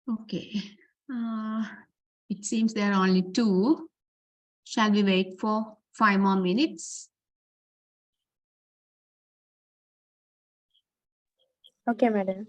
Okay. Uh, it seems there are only two. Shall we wait for 5 more minutes? Okay, madam.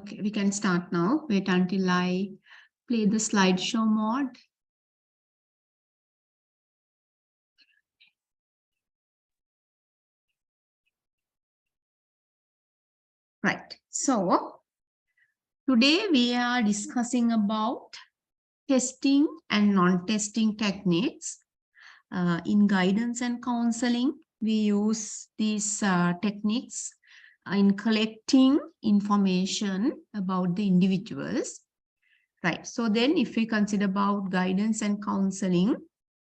Okay, we can start now. Wait until I play the slideshow mode. Right. So today we are discussing about testing and non-testing techniques. In guidance and counseling, we use these techniques in collecting information about the individuals. Right. So then if we consider about guidance and counseling,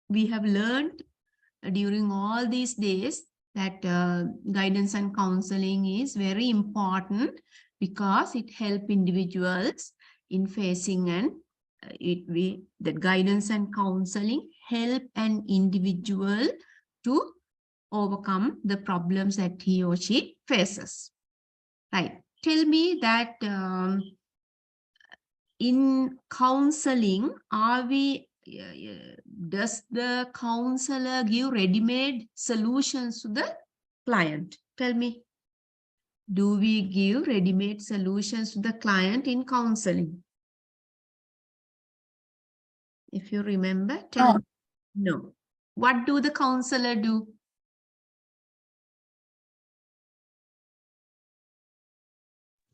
we have learned during all these days that guidance and counseling is very important because it helps individuals in facing and that guidance and counseling help an individual to overcome the problems that he or she faces. Right. Tell me that in counseling, does the counselor give ready-made solutions to the client? Tell me, do we give ready-made solutions to the client in counseling? If you remember, tell me. No. What do the counselor do?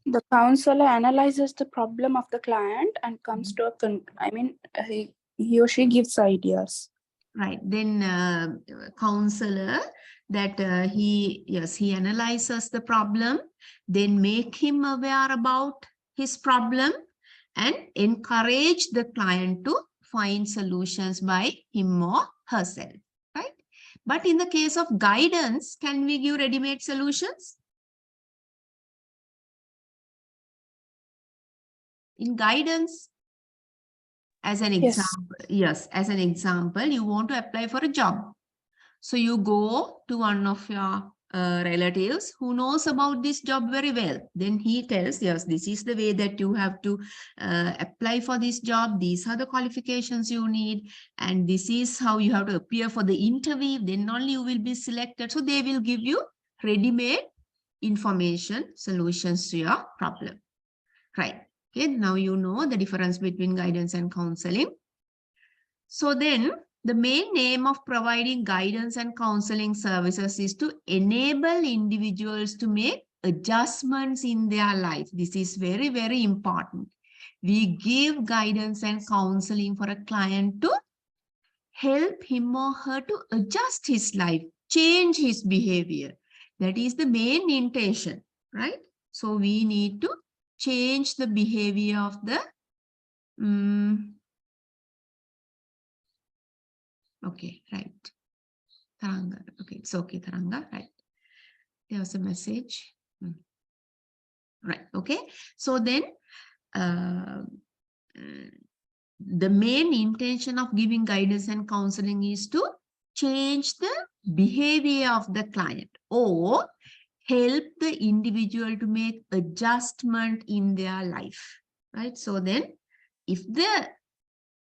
The counselor analyzes the problem of the client and comes to a he or she gives ideas. Right. Then counselor that he analyzes the problem, then make him aware about his problem and encourage the client to find solutions by him or herself. Right. But in the case of guidance, can we give ready-made solutions? In guidance, as an example, yes, as an example, you want to apply for a job. So you go to one of your relatives who knows about this job very well. Then he tells, yes, this is the way that you have to apply for this job. These are the qualifications you need. And this is how you have to appear for the interview. Then only you will be selected. So they will give you ready-made information, solutions to your problem. Right. Okay. Now you know the difference between guidance and counseling. So then the main aim of providing guidance and counseling services is to enable individuals to make adjustments in their life. This is very, very important. We give guidance and counseling for a client to help him or her to adjust his life, change his behavior. That is the main intention, right? So we need to change the behavior of the okay, right. Taranga. Okay, it's okay, Taranga. Right. There was a message. Right. Okay. So then the main intention of giving guidance and counseling is to change the behavior of the client or help the individual to make adjustment in their life. Right. So then if the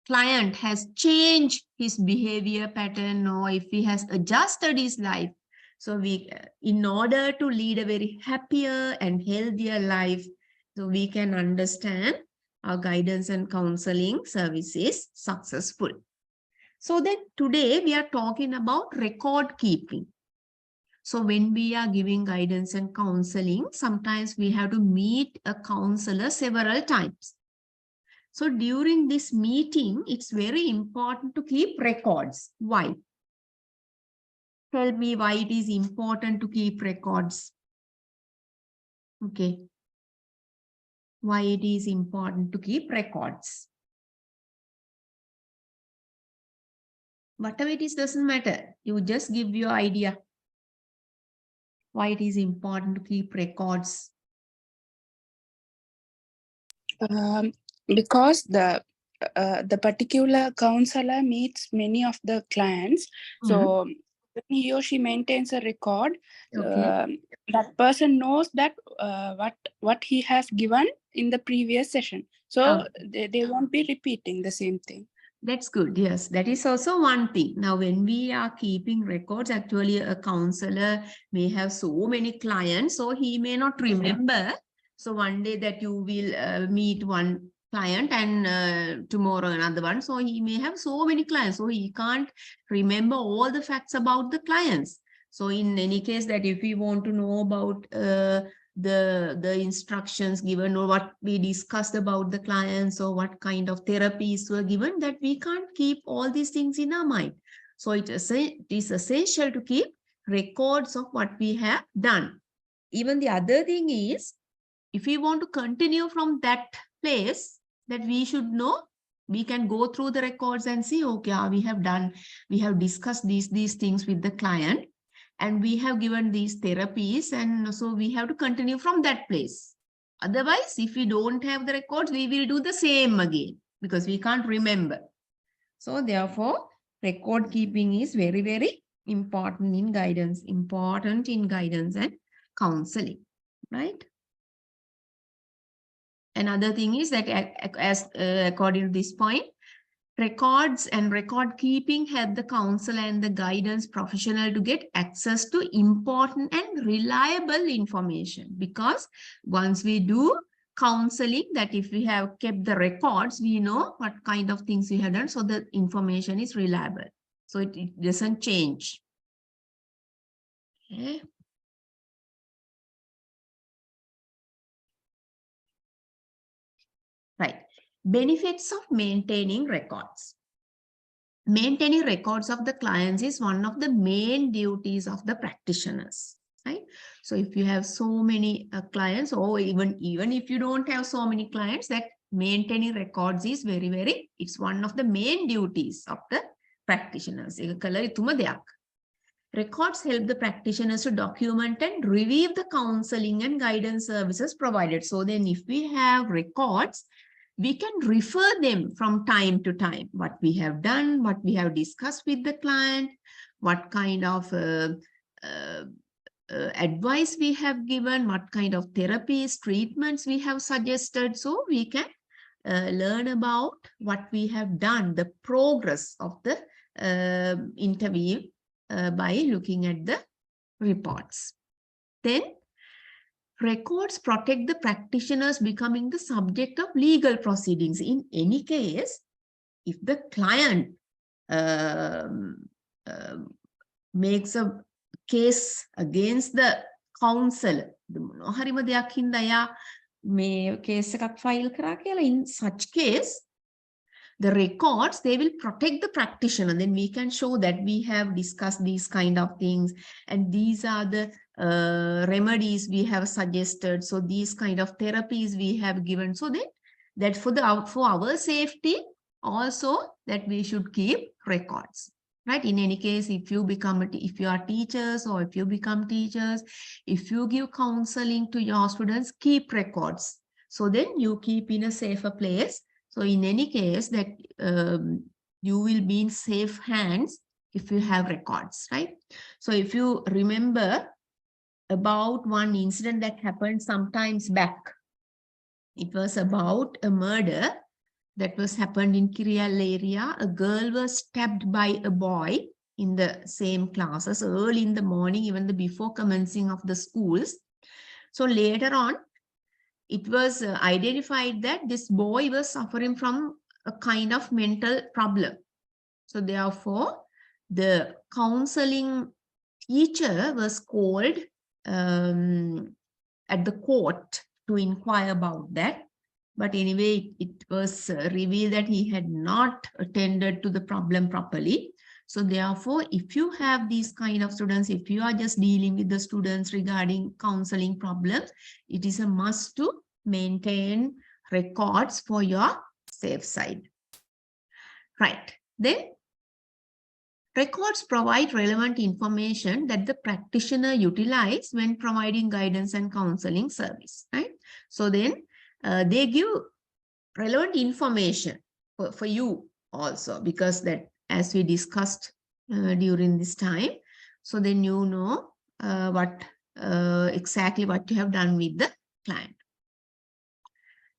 client has changed his behavior pattern or if he has adjusted his life, so we, in order to lead a very happier and healthier life, so we can understand our guidance and counseling service is successful. So then today we are talking about record keeping. So when we are giving guidance and counseling, sometimes we have to meet a counselor several times. So during this meeting, it's very important to keep records. Why? Tell me why it is important to keep records. Okay. Why it is important to keep records. Whatever it is doesn't matter. You just give your idea. Why it is important to keep records. Because the particular counselor meets many of the clients. So when he or she maintains a record, that person knows that what he has given in the previous session. So they won't be repeating the same thing. That's good. Yes, that is also one thing. Now, when we are keeping records, actually a counselor may have so many clients, so he may not remember So one day that you will meet one client and tomorrow another one. So he may have so many clients. So he can't remember all the facts about the clients. So in any case that if we want to know about the instructions given or what we discussed about the clients or what kind of therapies were given, that we can't keep all these things in our mind. So it is essential to keep records of what we have done. Even the other thing is, if we want to continue from that place, that we should know, we can go through the records and see, okay, we have discussed these things with the client and we have given these therapies, and so we have to continue from that place. Otherwise, if we don't have the records, we will do the same again because we can't remember. So therefore, record keeping is very, very important in guidance and counseling, right? Another thing is that according to this point, records and record keeping help the counselor and the guidance professional to get access to important and reliable information. Because once we do counseling, that if we have kept the records, we know what kind of things we have done. So the information is reliable. So it doesn't change. Okay. Right. Benefits of maintaining records. Maintaining records of the clients is one of the main duties of the practitioners, right? So if you have so many clients, or even if you don't have so many clients, that maintaining records is very, very, it's one of the main duties of the practitioners. Records help the practitioners to document and review the counseling and guidance services provided. So then if we have records, we can refer them from time to time, what we have done, what we have discussed with the client, what kind of advice we have given, what kind of therapies, treatments we have suggested. So we can learn about what we have done, the progress of the interview by looking at the reports. Then records protect the practitioners becoming the subject of legal proceedings. In any case, if the client makes a case against the counselor, in such case, the records, they will protect the practitioner. Then we can show that we have discussed these kind of things and these are the remedies we have suggested. So these kind of therapies we have given. So that for our safety also, that we should keep records, right? In any case, if you are teachers or if you become teachers, if you give counseling to your students, keep records. So then you keep in a safer place. So in any case, that you will be in safe hands if you have records, right? So if you remember about one incident that happened sometimes back, it was about a murder that was happened in Kiryal area. A girl was stabbed by a boy in the same classes early in the morning, even before commencing of the schools. So later on, it was identified that this boy was suffering from a kind of mental problem. So therefore, the counseling teacher was called at the court to inquire about that. But anyway, it was revealed that he had not attended to the problem properly. So therefore, if you have these kind of students, if you are just dealing with the students regarding counseling problems, it is a must to maintain records for your safe side. Right. Then records provide relevant information that the practitioner utilize when providing guidance and counseling service, right? So then they give relevant information for you also, because that, as we discussed during this time, so then you know exactly what you have done with the client.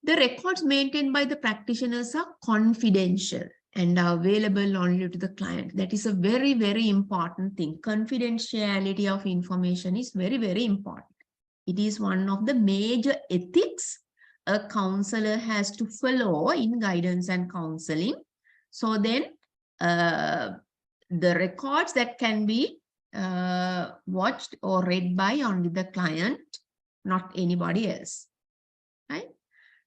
The records maintained by the practitioners are confidential and are available only to the client. That is a very, very important thing. Confidentiality of information is very, very important. It is one of the major ethics a counselor has to follow in guidance and counseling. So then the records that can be watched or read by only the client, not anybody else, right?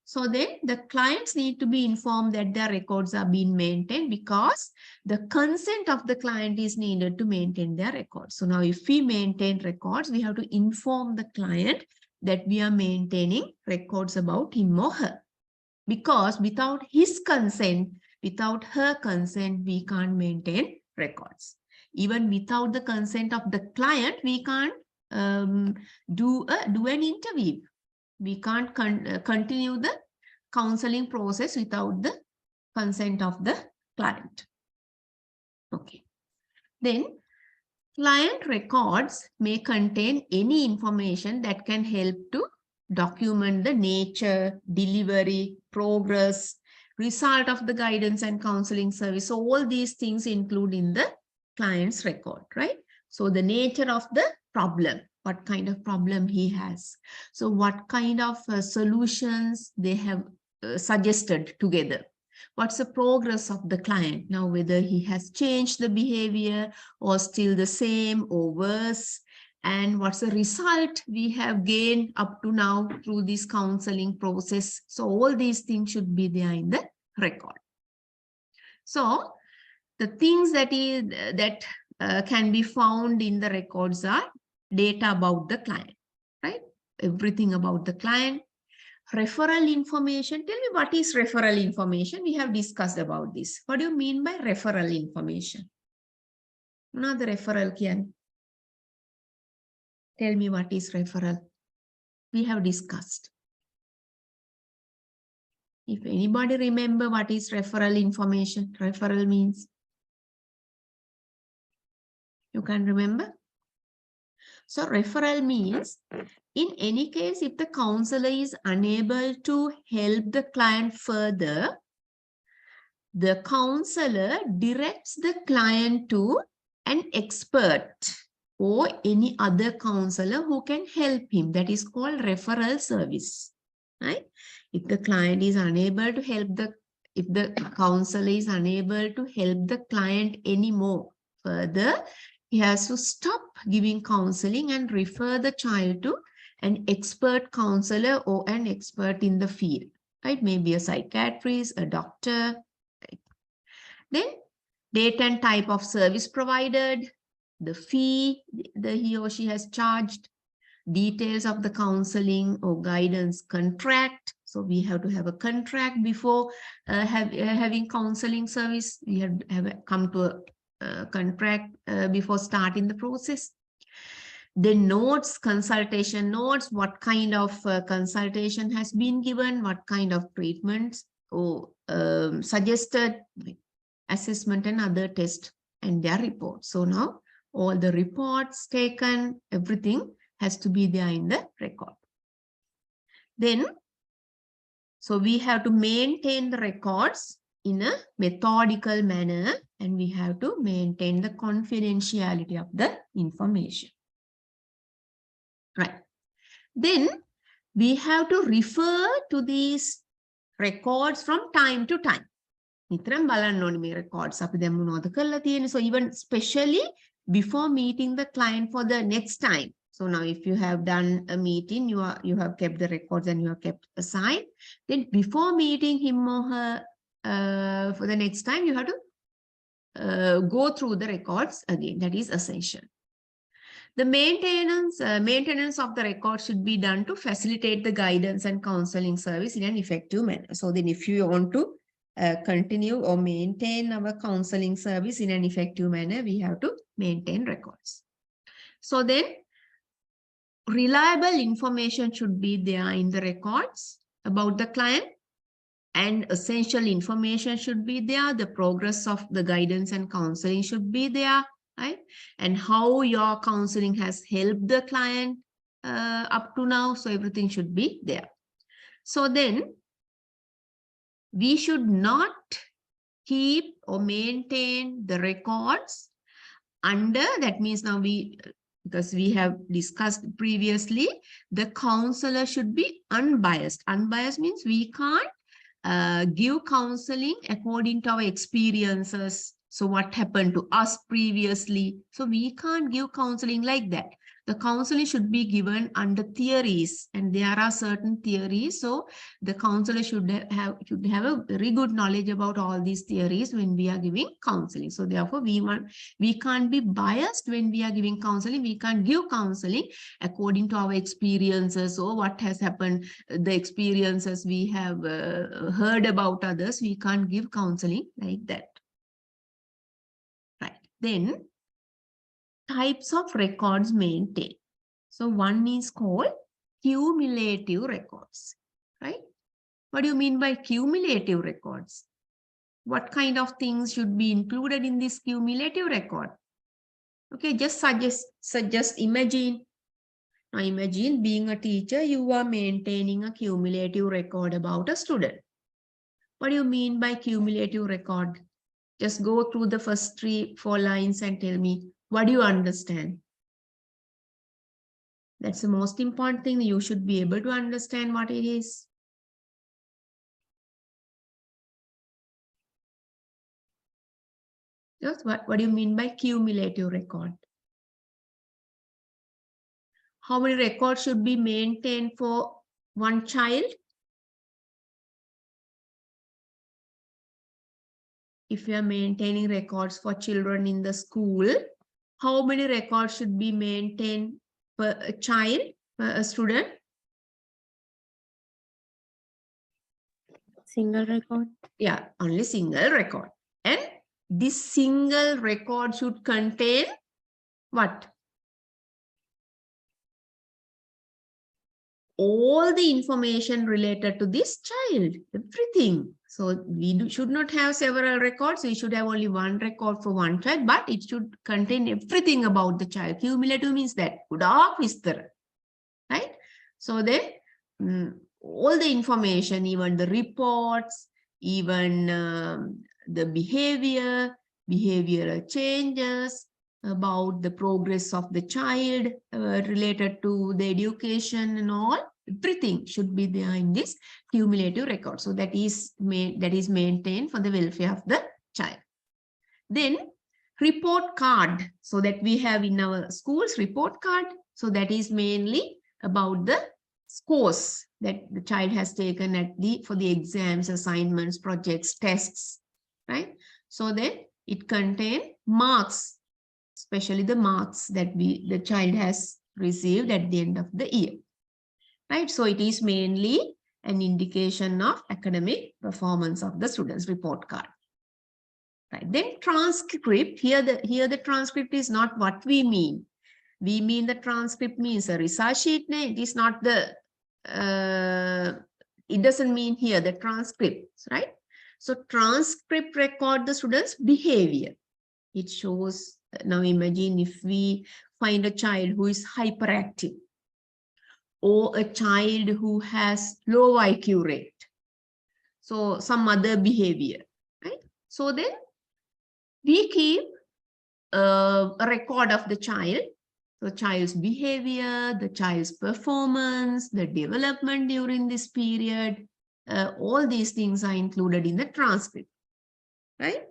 So then the clients need to be informed that their records are being maintained, because the consent of the client is needed to maintain their records. So now if we maintain records, we have to inform the client that we are maintaining records about him or her. Because without his consent, without her consent, we can't maintain records. Even without the consent of the client, we can't do an interview. We can't continue the counseling process without the consent of the client. Okay. Then client records may contain any information that can help to document the nature, delivery, progress, result of the guidance and counseling service. So all these things include in the client's record, right? So the nature of the problem, what kind of problem he has. So what kind of solutions they have suggested together. What's the progress of the client now, whether he has changed the behavior or still the same or worse, and what's the result we have gained up to now through this counseling process. So all these things should be there in the record. So the things that can be found in the records are data about the client, right? Everything about the client. Referral information. Tell me, what is referral information? We have discussed about this. What do you mean by referral information? Another referral, Kian. Tell me what is referral. We have discussed. If anybody remember what is referral information, referral means. You can remember? So referral means, in any case, if the counselor is unable to help the client further, the counselor directs the client to an expert or any other counselor who can help him. That is called referral service, right? If the client is unable to help if the counselor is unable to help the client anymore further, he has to stop giving counseling and refer the child to an expert counselor or an expert in the field, right? Maybe a psychiatrist, a doctor. Right? Then date and type of service provided, the fee that he or she has charged, details of the counseling or guidance contract. So we have to have a contract before having counseling service. We have come to a contract before starting the process. The notes, consultation notes, what kind of consultation has been given, what kind of treatments or suggested, assessment and other tests and their reports. So now all the reports taken, everything has to be there in the record. Then, so we have to maintain the records in a methodical manner, and we have to maintain the confidentiality of the information. Right. Then we have to refer to these records from time to time. නිතරම බලන්න ඕනේ මේ records අපි දැන් මොනවද කරලා තියෙන්නේ. So even especially before meeting the client for the next time. So now if you have done a meeting, you have kept the records and you have kept aside. Then before meeting him or her for the next time, you have to go through the records again. That is essential. The maintenance of the record should be done to facilitate the guidance and counseling service in an effective manner. So then if you want to continue or maintain our counseling service in an effective manner, we have to maintain records. So then reliable information should be there in the records about the client, and essential information should be there. The progress of the guidance and counseling should be there, right? And how your counseling has helped the client up to now. So everything should be there. So then we should not keep or maintain the records under, that means now we because we have discussed previously, the counselor should be unbiased. Unbiased means we can't give counseling according to our experiences. So what happened to us previously? So we can't give counseling like that. The counseling should be given under theories, and there are certain theories. So the counselor should have a very good knowledge about all these theories when we are giving counseling. So therefore, we can't be biased when we are giving counseling. We can't give counseling according to our experiences or what has happened, the experiences we have heard about others. We can't give counseling like that. Right. Then types of records maintained. So one is called cumulative records, right? What do you mean by cumulative records? What kind of things should be included in this cumulative record? Okay, just suggest, imagine. Now imagine being a teacher, you are maintaining a cumulative record about a student. What do you mean by cumulative record? Just go through the first 3-4 lines and tell me, what do you understand? That's the most important thing. You should be able to understand what it is. Just what do you mean by cumulative record? How many records should be maintained for one child? If you are maintaining records for children in the school, how many records should be maintained per a child, per a student? Single record. Yeah, only single record. And this single record should contain what? All the information related to this child, everything. So we should not have several records. We should have only one record for one child, but it should contain everything about the child. Cumulative means that. Right? So then all the information, even the reports, even the behavioral changes, about the progress of the child related to the education and all, everything should be there in this cumulative record. So that is maintained for the welfare of the child. Then report card, so that we have in our schools report card. So that is mainly about the scores that the child has taken for the exams, assignments, projects, tests, right? So then it contains marks, especially the marks that the child has received at the end of the year, right? So it is mainly an indication of academic performance of the students' report card. Right. Then transcript, here the transcript is not what we mean. We mean the transcript means a research sheet. It is not the, it doesn't mean here the transcripts, right? So transcript record the students' behavior. It shows, now imagine if we find a child who is hyperactive or a child who has low IQ rate. So some other behavior, right? So then we keep a record of the child, the child's behavior, the child's performance, the development during this period. All these things are included in the transcript, right?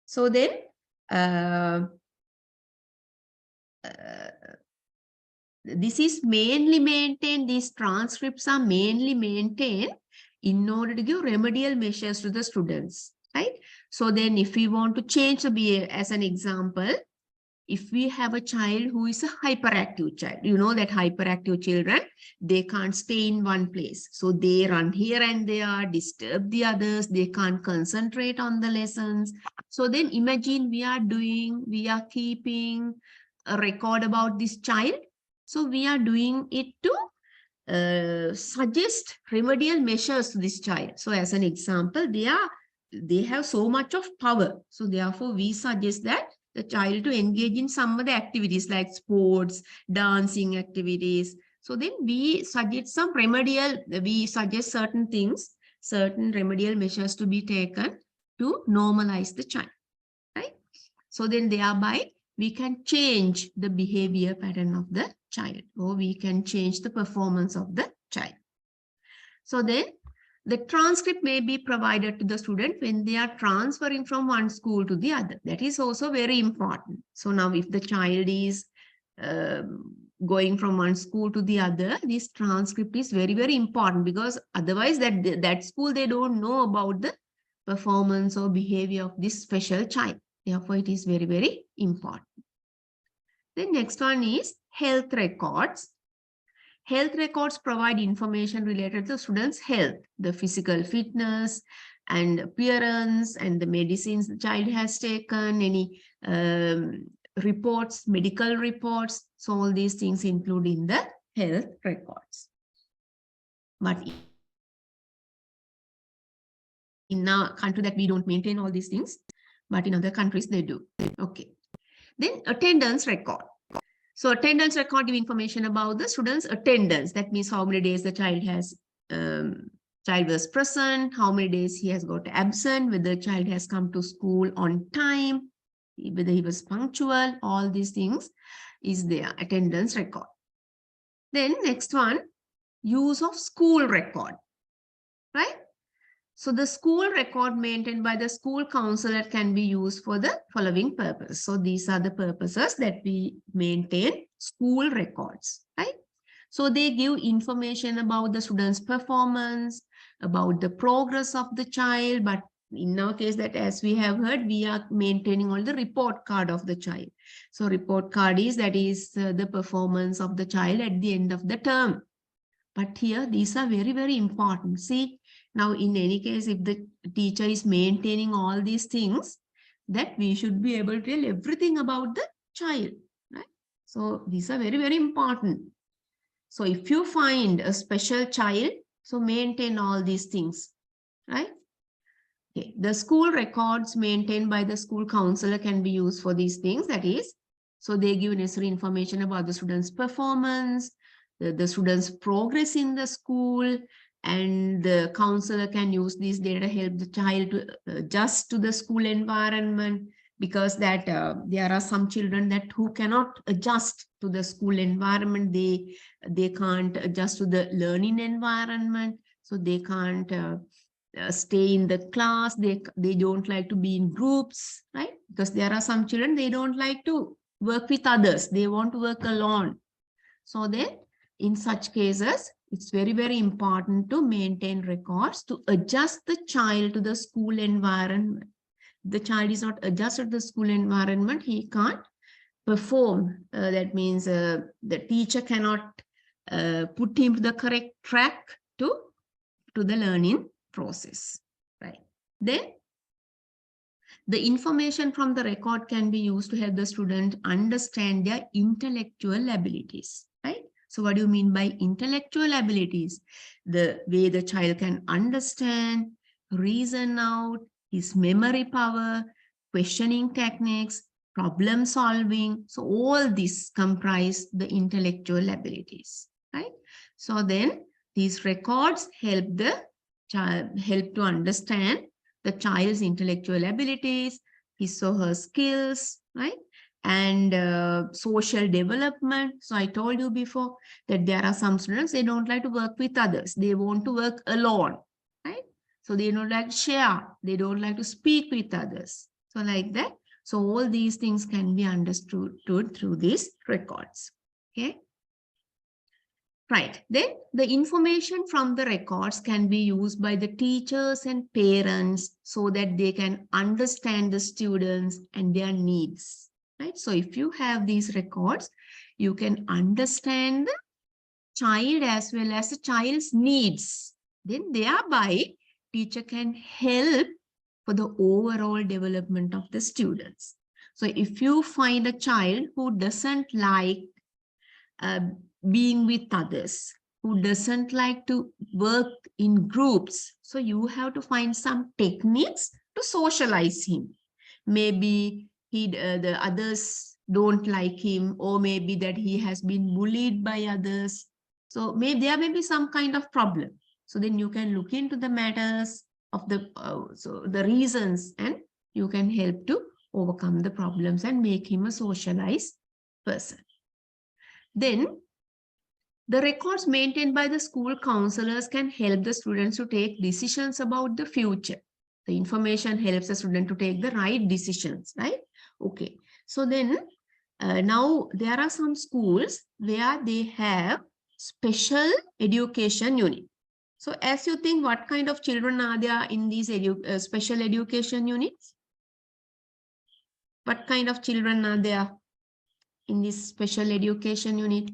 So then this is mainly maintained, these transcripts are mainly maintained in order to give remedial measures to the students, right? So then if we want to change the behavior, as an example, if we have a child who is a hyperactive child, you know that hyperactive children, they can't stay in one place. So they run here and there, disturb the others, they can't concentrate on the lessons. So then imagine we are keeping a record about this child. So we are doing it to suggest remedial measures to this child. So as an example, they have so much of power. So therefore we suggest that the child to engage in some of the activities like sports, dancing activities. So then we suggest certain things, certain remedial measures to be taken to normalize the child, right? So then thereby we can change the behavior pattern of the child, or we can change the performance of the child. So then the transcript may be provided to the student when they are transferring from one school to the other. That is also very important. So now if the child is going from one school to the other, this transcript is very, very important, because otherwise that school, they don't know about the performance or behavior of this special child. Therefore, it is very, very important. The next one is health records. Health records provide information related to students' health, the physical fitness and appearance, and the medicines the child has taken, any reports, medical reports. So all these things include in the health records. But in our country that we don't maintain all these things, but in other countries they do. Okay. Then attendance record. So attendance record give information about the student's attendance. That means how many days the child was present, how many days he has got absent, whether the child has come to school on time, whether he was punctual, all these things is there, attendance record. Then next one, use of school record, right? So the school record maintained by the school counselor can be used for the following purpose. So these are the purposes that we maintain school records, right? So they give information about the student's performance, about the progress of the child. But in our case, that as we have heard, we are maintaining all the report card of the child. So report card is the performance of the child at the end of the term. But here, these are very, very important. See, now in any case, if the teacher is maintaining all these things, that we should be able to tell everything about the child, right? So these are very, very important. So if you find a special child, so maintain all these things, right? Okay. The school records maintained by the school counselor can be used for these things. That is, so they give necessary information about the student's performance, the student's progress in the school, and the counselor can use these data to help the child to adjust to the school environment, because that there are some children that who cannot adjust to the school environment. They can't adjust to the learning environment, so they can't stay in the class. They don't like to be in groups, right? Because there are some children, they don't like to work with others, they want to work alone. So then in such cases, it's very, very important to maintain records to adjust the child to the school environment. The child is not adjusted to the school environment, he can't perform. That means the teacher cannot put him to the correct track to the learning process, right? Then the information from the record can be used to help the student understand their intellectual abilities, right? So what do you mean by intellectual abilities? The way the child can understand, reason out, his memory power, questioning techniques, problem solving. So all this comprise the intellectual abilities, right? So then these records help the child, help to understand the child's intellectual abilities, his or her skills, right? And social development. So I told you before that there are some students, they don't like to work with others. They want to work alone, right? So they don't like to share. They don't like to speak with others. So like that. So all these things can be understood through these records, okay? Right, then the information from the records can be used by the teachers and parents so that they can understand the students and their needs, right? So if you have these records, you can understand the child as well as the child's needs. Then thereby, teacher can help for the overall development of the students. So if you find a child who doesn't like being with others, who doesn't like to work in groups, so you have to find some techniques to socialize him. Maybe the others don't like him, or maybe that he has been bullied by others. So maybe there may be some kind of problem. So then you can look into the matters of the reasons, and you can help to overcome the problems and make him a socialized person. Then the records maintained by the school counselors can help the students to take decisions about the future. The information helps the student to take the right decisions, right? Okay. So then now there are some schools where they have special education unit. So as you think, what kind of children are there in these special education units? What kind of children are there in this special education unit?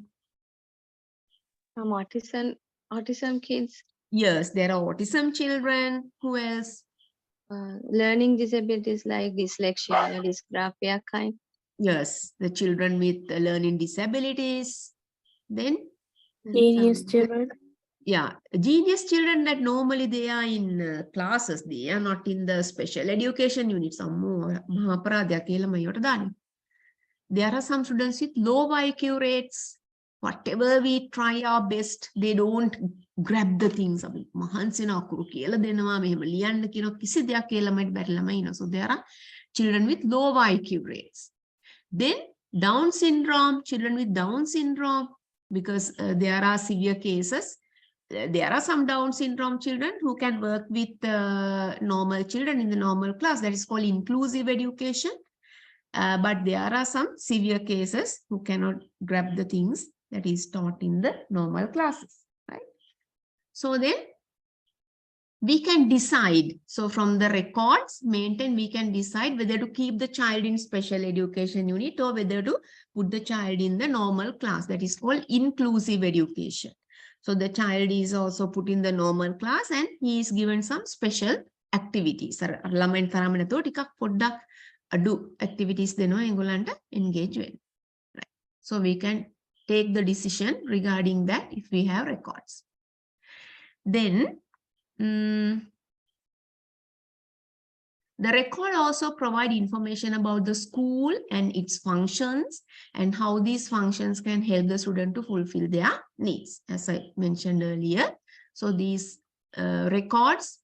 Autism kids. Yes, there are autism children. Who else? Learning disabilities like dyslexia, dysgraphia kind. Yes, the children with learning disabilities. Then? Genius children. Yeah, genius children that normally they are in classes. They are not in the special education units. There are some students with low IQ rates. Whatever we try our best, they don't grab the things. So there are children with low IQ rates. Then Down syndrome, children with Down syndrome, because there are severe cases. There are some Down syndrome children who can work with normal children in the normal class. That is called inclusive education. But there are some severe cases who cannot grab the things that is taught in the normal classes, right? So then we can decide. So from the records maintained, we can decide whether to keep the child in special education unit or whether to put the child in the normal class. That is called inclusive education. So the child is also put in the normal class and he is given some special activities. Do activities engage with. Right. So we can take the decision regarding that if we have records. Then the record also provide information about the school and its functions and how these functions can help the student to fulfill their needs, as I mentioned earlier. So these records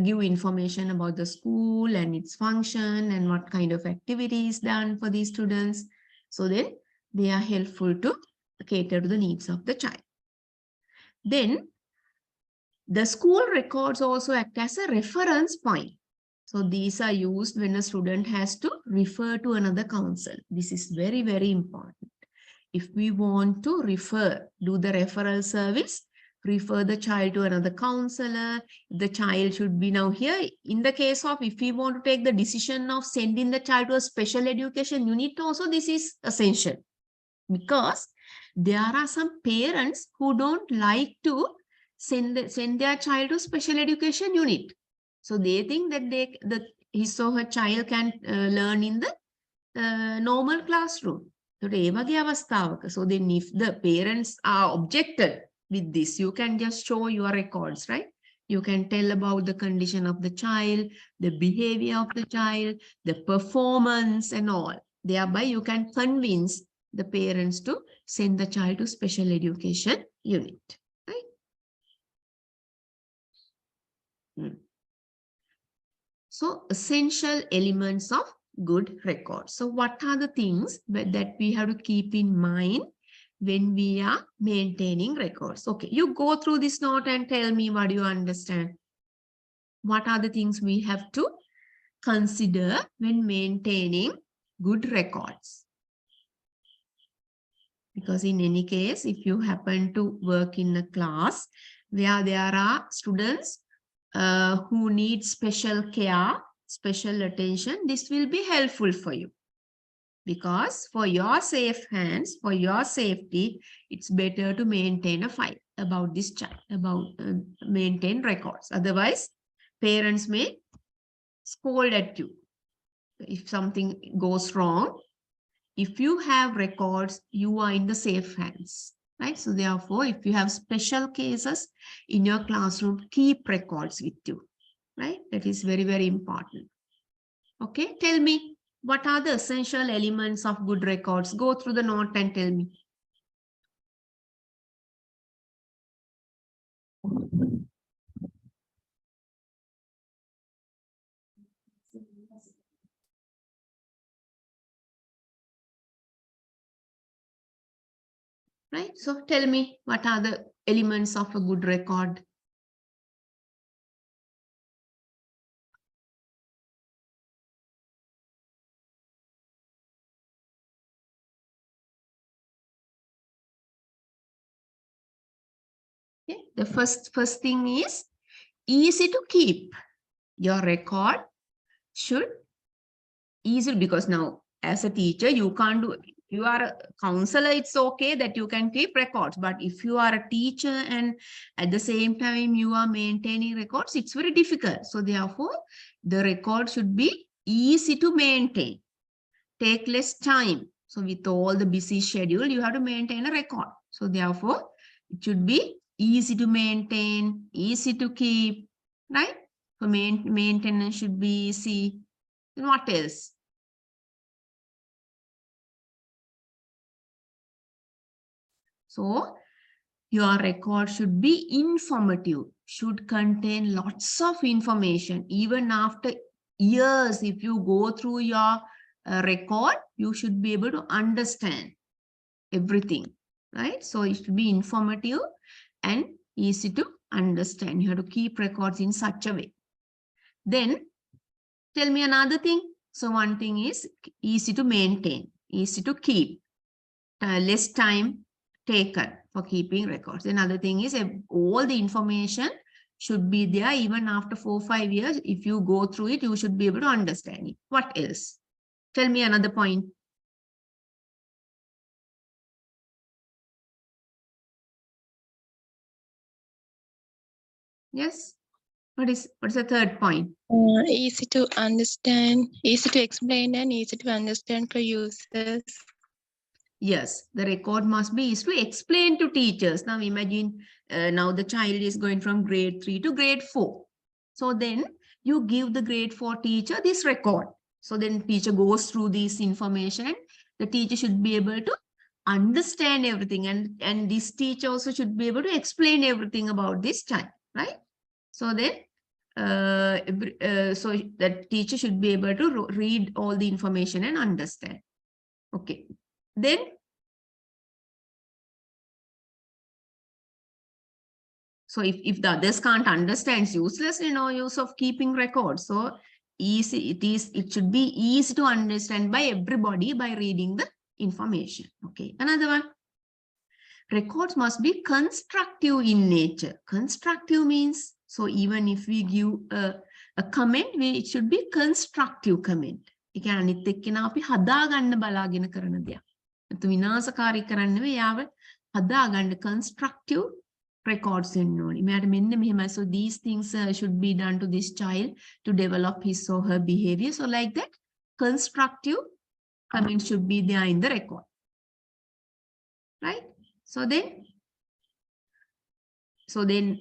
give information about the school and its function and what kind of activities done for these students. So then they are helpful to cater to the needs of the child. Then the school records also act as a reference point. So these are used when a student has to refer to another counsel. This is very, very important. If we want to do the referral service, refer the child to another counselor. The child should be now here. In the case of if we want to take the decision of sending the child to a special education unit also, this is essential. Because there are some parents who don't like to send their child to special education unit. So they think that his or her child can learn in the normal classroom. So then if the parents are objected with this, you can just show your records, right? You can tell about the condition of the child, the behavior of the child, the performance and all. Thereby you can convince the parents to send the child to special education unit, right? So essential elements of good records. So what are the things that we have to keep in mind when we are maintaining records? Okay, you go through this note and tell me what you understand. What are the things we have to consider when maintaining good records? Because in any case, if you happen to work in a class where there are students who need special care, special attention, this will be helpful for you. Because for your safe hands, for your safety, it's better to maintain a file about this child, maintain records. Otherwise, parents may scold at you if something goes wrong. If you have records, you are in the safe hands, right? So therefore, if you have special cases in your classroom, keep records with you, right? That is very, very important. Okay, tell me, what are the essential elements of good records? Go through the note and tell me. right? So tell me, what are the elements of a good record? Okay. The first thing is easy to keep. Your record should easy, because now as a teacher, you can't do, you are a counselor, it's okay that you can keep records. But if you are a teacher and at the same time you are maintaining records, it's very difficult. So therefore, the record should be easy to maintain, take less time. So with all the busy schedule, you have to maintain a record. So therefore, it should be easy to maintain, easy to keep, right? So maintenance should be easy. And what else? So your record should be informative, should contain lots of information. Even after years, if you go through your record, you should be able to understand everything, right? So it should be informative and easy to understand. You have to keep records in such a way. Then tell me another thing. So one thing is easy to maintain, easy to keep, less time taken for keeping records. Another thing is all the information should be there even after 4 or 5 years. If you go through it, you should be able to understand it. What else? Tell me another point. Yes. What is the third point? Easy to understand, easy to explain, and easy to understand for users. Yes, the record must be easy to explain to teachers. Now imagine now the child is going from grade 3 to grade 4. So then you give the grade 4 teacher this record. So then teacher goes through this information. The teacher should be able to understand everything, and this teacher also should be able to explain everything about this child, right? So then so that teacher should be able to read all the information and understand. Okay. Then so if the others can't understand, it's useless, no use of keeping records. So it should be easy to understand by everybody by reading the information. Okay, another one. Records must be constructive in nature. Constructive means, so even if we give a comment, it should be constructive comment. ඒ කියන්නේ අනිත් එක්කෙනා අපි හදාගන්න බලාගෙන කරන දෙයක්. නැත්නම් විනාශකාරී කරන්න නෙවෙයි, යාව හදාගන්න constructive records in ඕනි. මෙයාට මෙන්න මෙහෙමයි. So these things should be done to this child to develop his or her behavior. So like that, constructive comment should be there in the record. Right? So then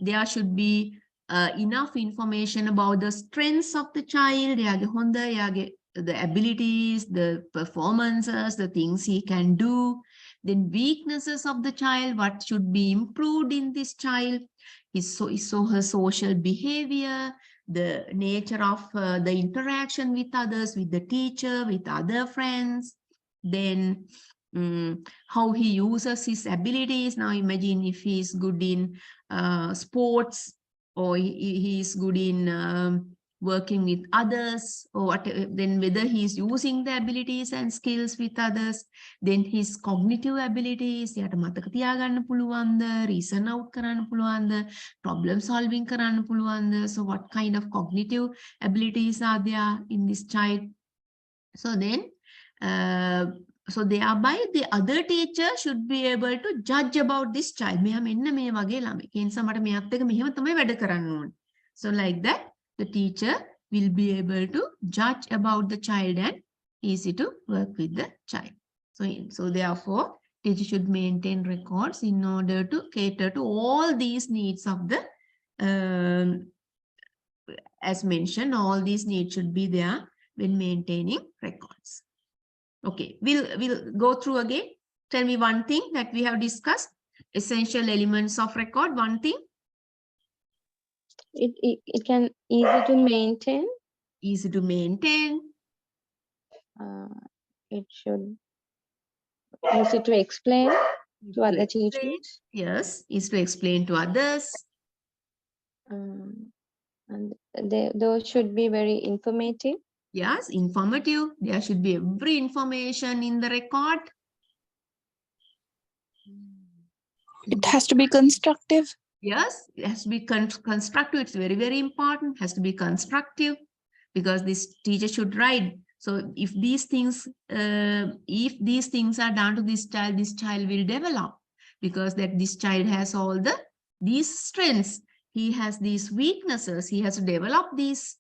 there should be enough information about the strengths of the child, the abilities, the performances, the things he can do, then weaknesses of the child, what should be improved in this child, her social behavior, the nature of the interaction with others, with the teacher, with other friends, then how he uses his abilities. Now imagine if he is good in sports, or he is good in working with others, or what, then whether he is using the abilities and skills with others, then his cognitive abilities, යාට මතක තියාගන්න පුළුවන්ද, reason out කරන්න පුළුවන්ද, problem solving කරන්න පුළුවන්ද. So what kind of cognitive abilities are there in this child? So then so thereby the other teacher should be able to judge about this child. මෙයා මෙන්න මේ වගේ ළමයි. ඒ නිසා මට මෙයාත් එක්ක මෙහෙම තමයි වැඩ කරන්න ඕනේ. So like that, the teacher will be able to judge about the child and easy to work with the child. So therefore, teacher should maintain records in order to cater to all these needs of the, as mentioned, all these needs should be there when maintaining records. Okay, we'll go through again. Tell me one thing that we have discussed. Essential elements of record. One thing. It can easy to maintain. Easy to maintain. It should easy to explain. to other teachers. Yes, is to explain to others. And those should be very informative. Yes, informative. There should be every information in the record. It has to be constructive. Yes, it has to be constructive. It's very, very important. It has to be constructive because this teacher should write. So if these things are done to this child will develop because that this child has all these strengths. He has these weaknesses. He has to develop these,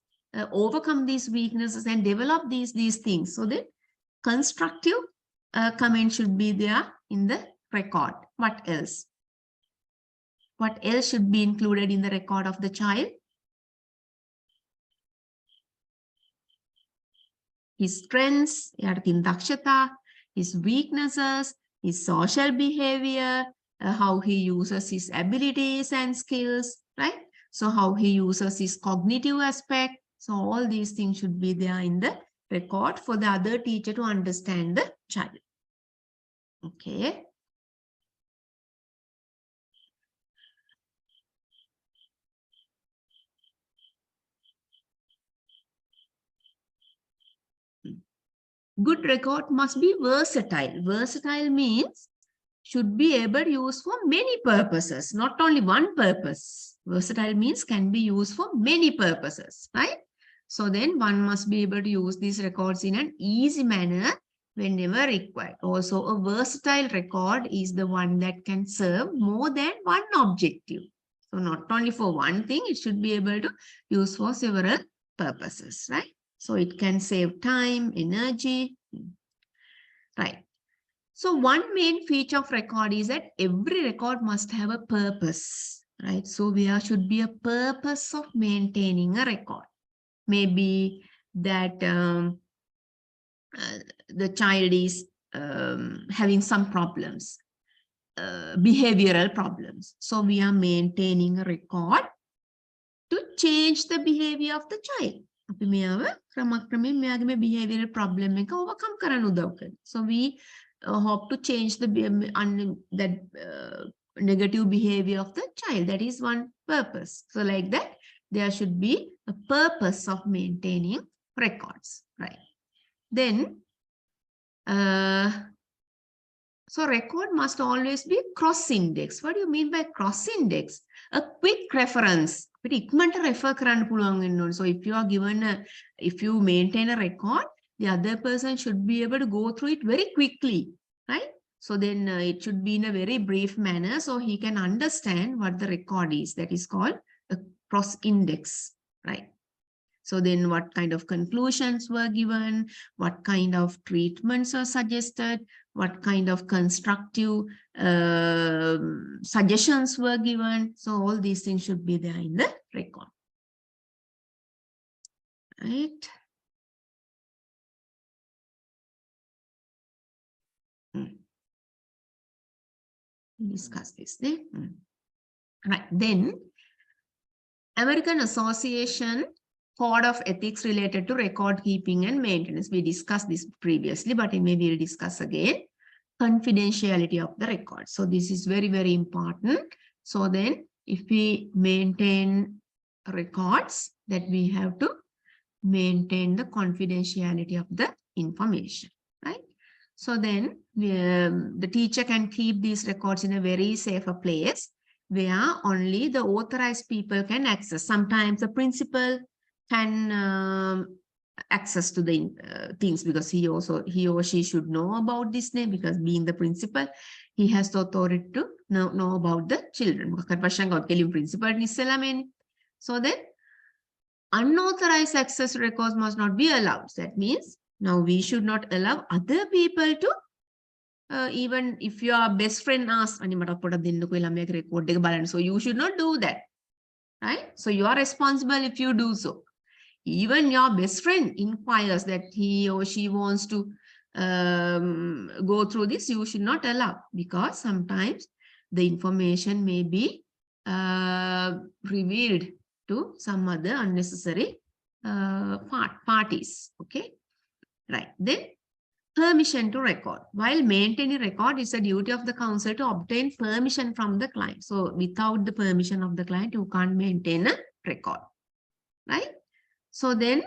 overcome these weaknesses and develop these things. So that constructive comment should be there in the record. What else? What else should be included in the record of the child? His strengths, his weaknesses, his social behavior, how he uses his abilities and skills, right? So how he uses his cognitive aspect. So all these things should be there in the record for the other teacher to understand the child. Okay. Good record must be versatile. Versatile means should be able to use for many purposes, not only one purpose. Versatile means can be used for many purposes, right? So then one must be able to use these records in an easy manner whenever required. Also, a versatile record is the one that can serve more than one objective. So not only for one thing, it should be able to use for several purposes, right? So it can save time, energy, right? So one main feature of record is that every record must have a purpose, right? So there should be a purpose of maintaining a record. Maybe that the child is having some problems, behavioral problems. So we are maintaining a record to change the behavior of the child. අපි මෙයාව ක්‍රමක්‍රමයෙන් මෙයාගේ මේ behavioral problem එක overcome කරන්න උදව් කරනවා. So we hope to change the that negative behavior of the child. That is one purpose. So like that, there should be a purpose of maintaining records, right? Then, so record must always be cross-index. What do you mean by cross-index? A quick reference. So if you are given if you maintain a record, the other person should be able to go through it very quickly, right? So then it should be in a very brief manner so he can understand what the record is. That is called a cross-index, right? So then what kind of conclusions were given, what kind of treatments are suggested, what kind of constructive suggestions were given. So all these things should be there in the record. Right. Discuss this. Right. Then American Association Code of Ethics related to record keeping and maintenance. We discussed this previously, but maybe we'll discuss again. Confidentiality of the record. So this is very, very important. So then if we maintain records, that we have to maintain the confidentiality of the information, right? So then the teacher can keep these records in a very safer place where only the authorized people can access. Sometimes the principal can access to the things because he or she should know about this name because being the principal, he has the authority to know about the children. So then unauthorized access records must not be allowed. That means now we should not allow other people to even if your best friend asks, so you should not do that, right? So you are responsible if you do so. Even your best friend inquires that he or she wants to go through this, you should not allow because sometimes the information may be revealed to some other unnecessary parties. Okay, right. Then permission to record. While maintaining record, it's a duty of the counselor to obtain permission from the client. So without the permission of the client, you can't maintain a record, right? So then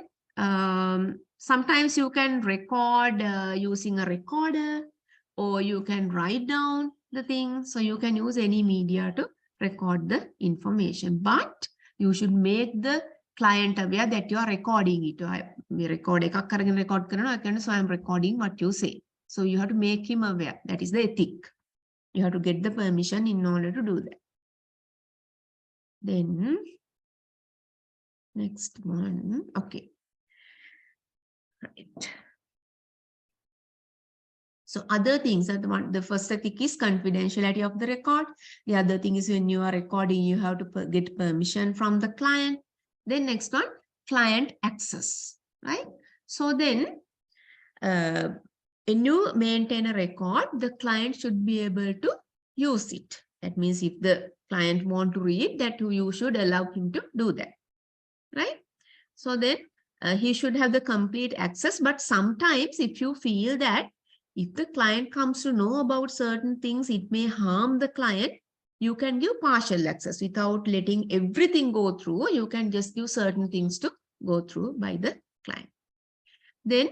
sometimes you can record using a recorder, or you can write down the thing. So you can use any media to record the information, but you should make the client aware that you are recording it. So I'm recording what you say. So you have to make him aware. That is the ethic. You have to get the permission in order to do that. Then next one. Okay. Right. So other things are the first ethic is confidentiality of the record. The other thing is when you are recording, you have to get permission from the client. Then next one, client access, right? So then when you maintain a record, the client should be able to use it. That means if the client want to read that, you should allow him to do that, right? So then he should have the complete access. But sometimes if you feel that if the client comes to know about certain things, it may harm the client, you can give partial access without letting everything go through. You can just give certain things to go through by the client. Then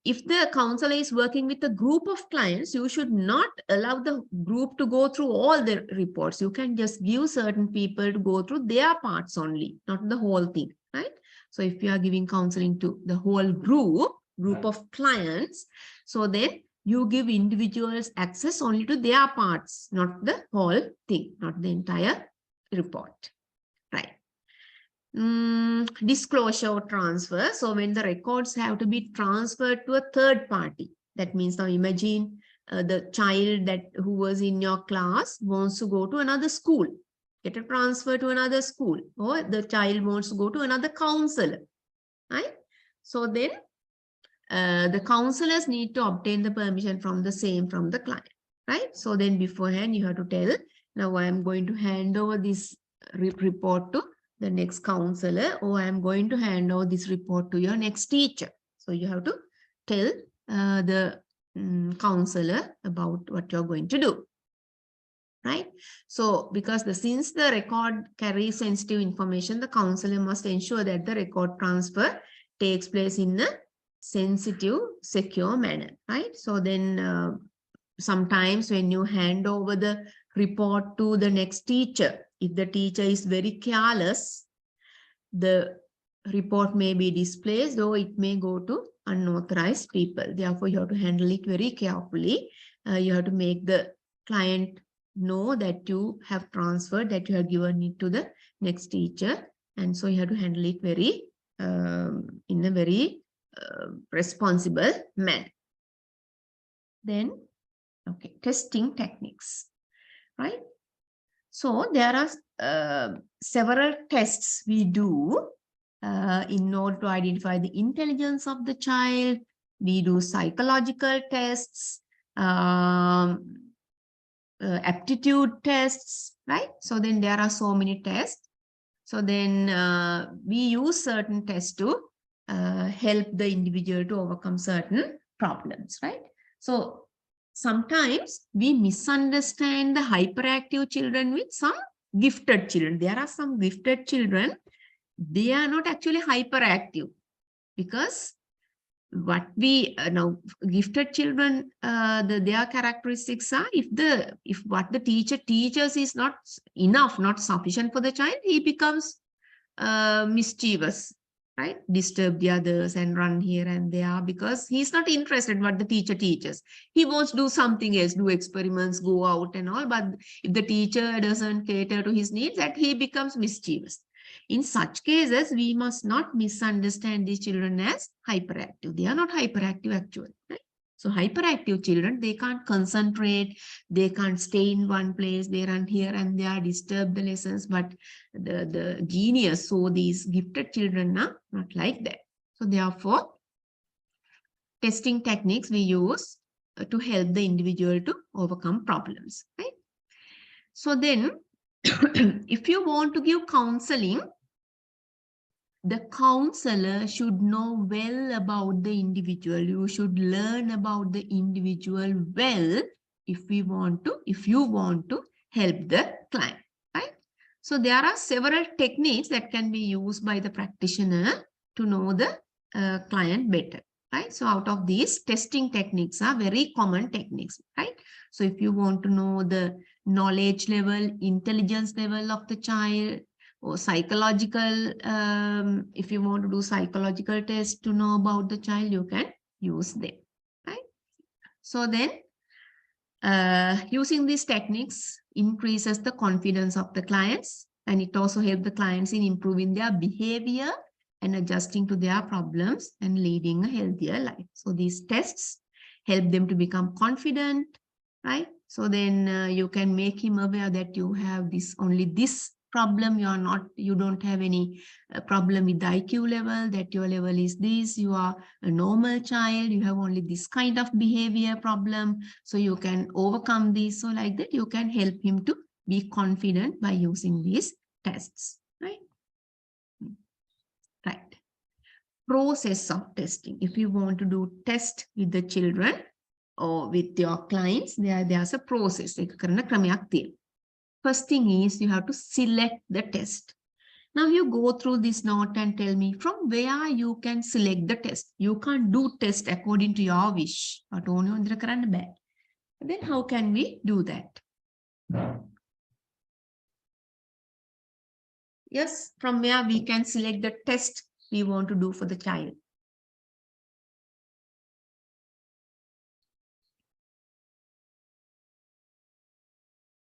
if the counselor is working with a group of clients, you should not allow the group to go through all the reports. You can just give certain people to go through their parts only, not the whole thing, right? So if you are giving counseling to the whole group of clients, so then you give individuals access only to their parts, not the whole thing, not the entire report, right? Disclosure or transfer. So when the records have to be transferred to a third party, that means now imagine the child who was in your class wants to go to another school, get a transfer to another school, or the child wants to go to another counselor, right? So then the counselors need to obtain the permission from the client, right? So then beforehand you have to tell, now I am going to hand over this report to the next counselor, or I am going to hand over this report to your next teacher. So you have to tell the counselor about what you're going to do, right? So because since the record carries sensitive information, the counselor must ensure that the record transfer takes place in a sensitive, secure manner, right? So then sometimes when you hand over the report to the next teacher, if the teacher is very careless, the report may be displaced or it may go to unauthorized people. Therefore, you have to handle it very carefully. You have to make the client know that you have transferred, that you have given it to the next teacher. And so you have to handle it very in a very responsible manner. Then, okay, testing techniques, right? So there are several tests we do in order to identify the intelligence of the child. We do psychological tests, aptitude tests, right? So then there are so many tests. So then we use certain tests to help the individual to overcome certain problems, right? So sometimes we misunderstand the hyperactive children with some gifted children. There are some gifted children, they are not actually hyperactive, because what we now gifted children, their characteristics are, if what the teacher teaches is not enough, not sufficient for the child, he becomes mischievous, right? Disturb the others and run here and there, because he's not interested in what the teacher teaches. He wants to do something else, do experiments, go out and all. But if the teacher doesn't cater to his needs, that he becomes mischievous. In such cases, we must not misunderstand these children as hyperactive. They are not hyperactive actually, right? So hyperactive children, they can't concentrate, they can't stay in one place, they run here and there, disturb the lessons. But the genius, so these gifted children are not like that. So therefore, testing techniques we use to help the individual to overcome problems, right? So then, if you want to give counseling, the counselor should know well about the individual. You should learn about the individual well if you want to help the client, right? So there are several techniques that can be used by the practitioner to know the client better, right? So out of these, testing techniques are very common techniques, right? So if you want to know the knowledge level, intelligence level of the child, or psychological, if you want to do psychological tests to know about the child, you can use them, right? So then using these techniques increases the confidence of the clients, and it also helps the clients in improving their behavior and adjusting to their problems and leading a healthier life. So these tests help them to become confident, right? So then you can make him aware that you have only this problem. You don't have any problem with the IQ level, that your level is this, you are a normal child, you have only this kind of behavior problem, so you can overcome this. So like that, you can help him to be confident by using these tests, right? Right. Process of testing. If you want to do test with the children or with your clients, there's a process. First thing is you have to select the test. Now you go through this note and tell me from where you can select the test. You can't do test according to your wish. Then how can we do that? Yes, from where we can select the test we want to do for the child.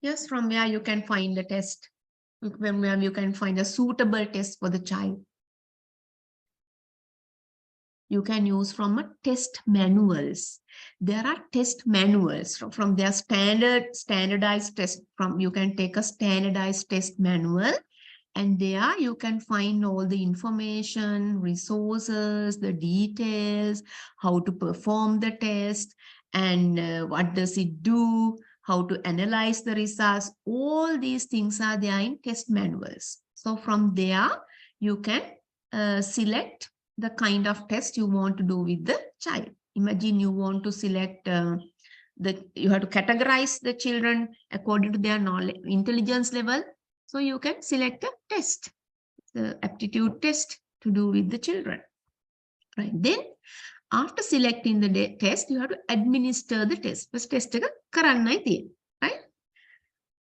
Yes, from where you can find the test. From where you can find a suitable test for the child. You can use from a test manuals. There are test manuals from their standardized test. You can take a standardized test manual, and there you can find all the information, resources, the details, how to perform the test, and what does it do, how to analyze the results. All these things are there in test manuals. So from there, you can select the kind of test you want to do with the child. Imagine you want to select you have to categorize the children according to their knowledge, intelligence level. So you can select a test, the aptitude test to do with the children. Right. Then after selecting the test, you have to administer the test. First test right?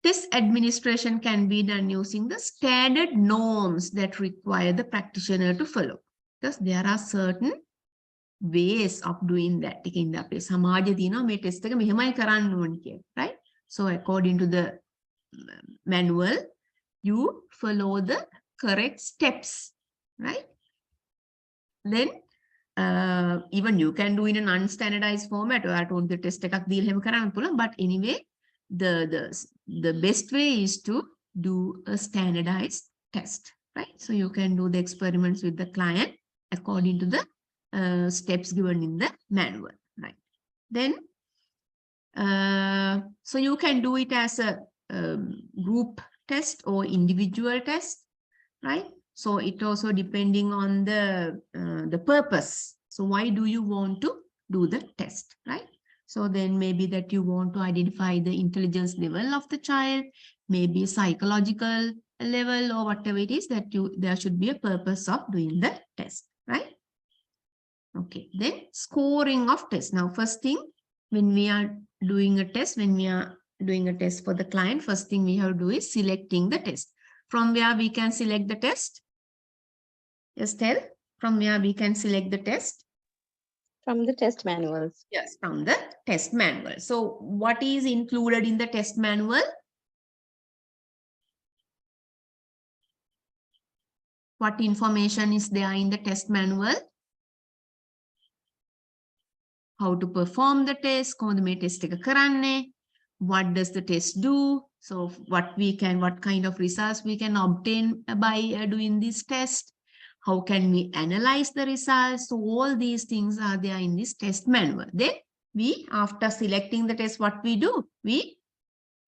This administration can be done using the standard norms that require the practitioner to follow. Because there are certain ways of doing that. Right? So according to the manual, you follow the correct steps, right? Then even you can do in an unstandardized format, or I told the test but anyway, the best way is to do a standardized test, right? So you can do the experiments with the client according to the steps given in the manual, right? Then so you can do it as a group test or individual test, right? So it also depending on the purpose. So why do you want to do the test, right? So then maybe that you want to identify the intelligence level of the child, maybe psychological level, or whatever it is that there should be a purpose of doing the test, right? Okay, then scoring of test. Now, first thing, when we are doing a test, for the client, first thing we have to do is selecting the test. From where we can select the test? Yes, tell. From where we can select the test? From the test manuals. Yes, from the test manual. So what is included in the test manual? What information is there in the test manual? How to perform the test? What does the test do? So what kind of results we can obtain by doing this test? How can we analyze the results? So all these things are there in this test manual. Then after selecting the test, what we do? We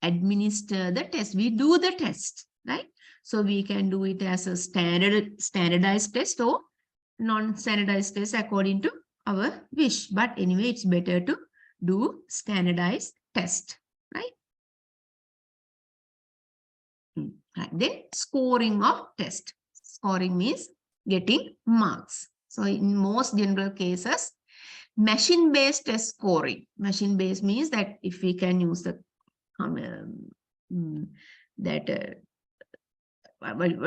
administer the test. We do the test. right? So we can do it as a standardized test or non-standardized test according to our wish. But anyway, it's better to do standardized test, right? Right. Then scoring of test. Scoring means getting marks. So in most general cases, machine-based test scoring. Machine-based means that if we can use the what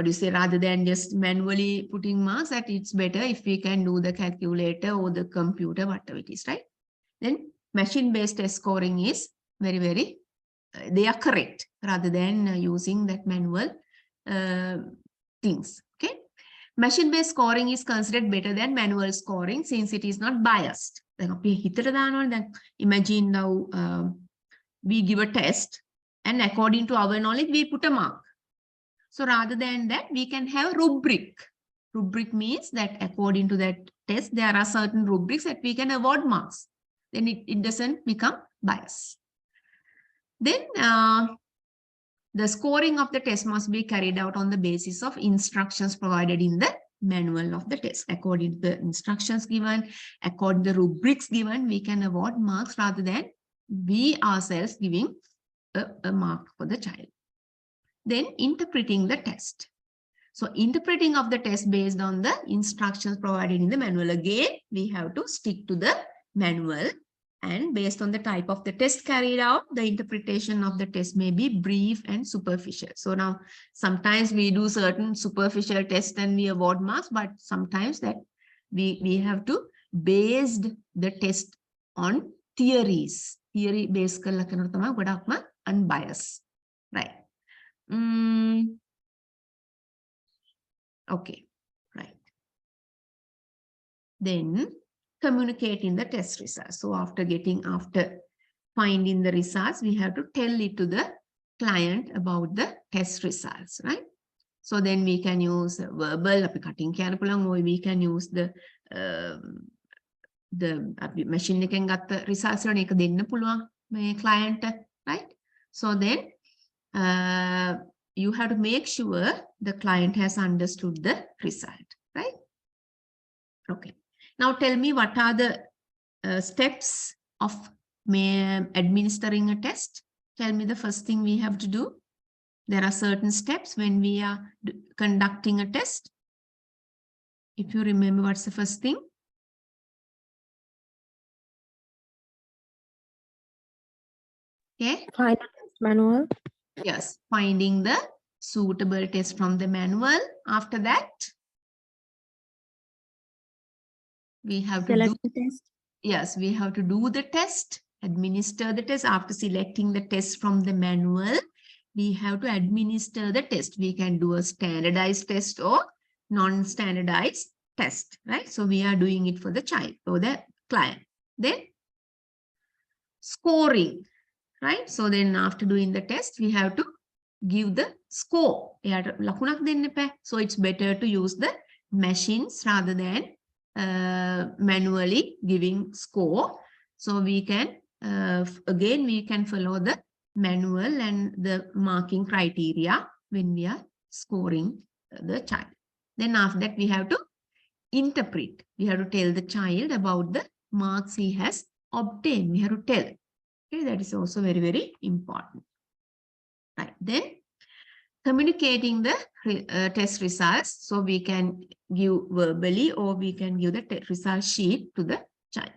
do you say, rather than just manually putting marks, that it's better if we can do the calculator or the computer, whatever it is, right? Then machine-based test scoring is very, very, they are correct rather than using that manual things, okay? Machine-based scoring is considered better than manual scoring since it is not biased. Imagine now we give a test and according to our knowledge, we put a mark. So rather than that, we can have rubric. Rubric means that according to that test, there are certain rubrics that we can award marks. Then it doesn't become bias. Then the scoring of the test must be carried out on the basis of instructions provided in the manual of the test. According to the instructions given, according to the rubrics given, we can award marks rather than we ourselves giving a mark for the child. Then interpreting the test. So interpreting of the test based on the instructions provided in the manual. Again, we have to stick to the manual, and based on the type of the test carried out, the interpretation of the test may be brief and superficial. So now sometimes we do certain superficial tests and we award marks, but sometimes that we have to base the test on theories. Theory based unbiased, right? Okay, right. Then communicating the test results. So after finding the results, we have to tell it to the client about the test results, right? So then we can use verbal, or we can use the machine එකෙන් ගත්ත results වලින් එක දෙන්න පුළුවන් මේ client, right? So then you have to make sure the client has understood the result, right? Okay. Now tell me, what are the steps of administering a test? Tell me the first thing we have to do. There are certain steps when we are conducting a test. If you remember, what's the first thing? Okay. Find the test manual. Yes, finding the suitable test from the manual. After that, we have to do the test. Yes, we have to do the test, administer the test. After selecting the test from the manual, we have to administer the test. We can do a standardized test or non-standardized test, right? So we are doing it for the child or the client. Then scoring, right? So then after doing the test, we have to give the score. So it's better to use the machines rather than manually giving score. So we can again we can follow the manual and the marking criteria when we are scoring the child. Then after that, we have to interpret. We have to tell the child about the marks he has obtained. We have to tell. Okay, that is also very, very important. Right. Then communicating the test results. So we can give verbally or we can give the result sheet to the child.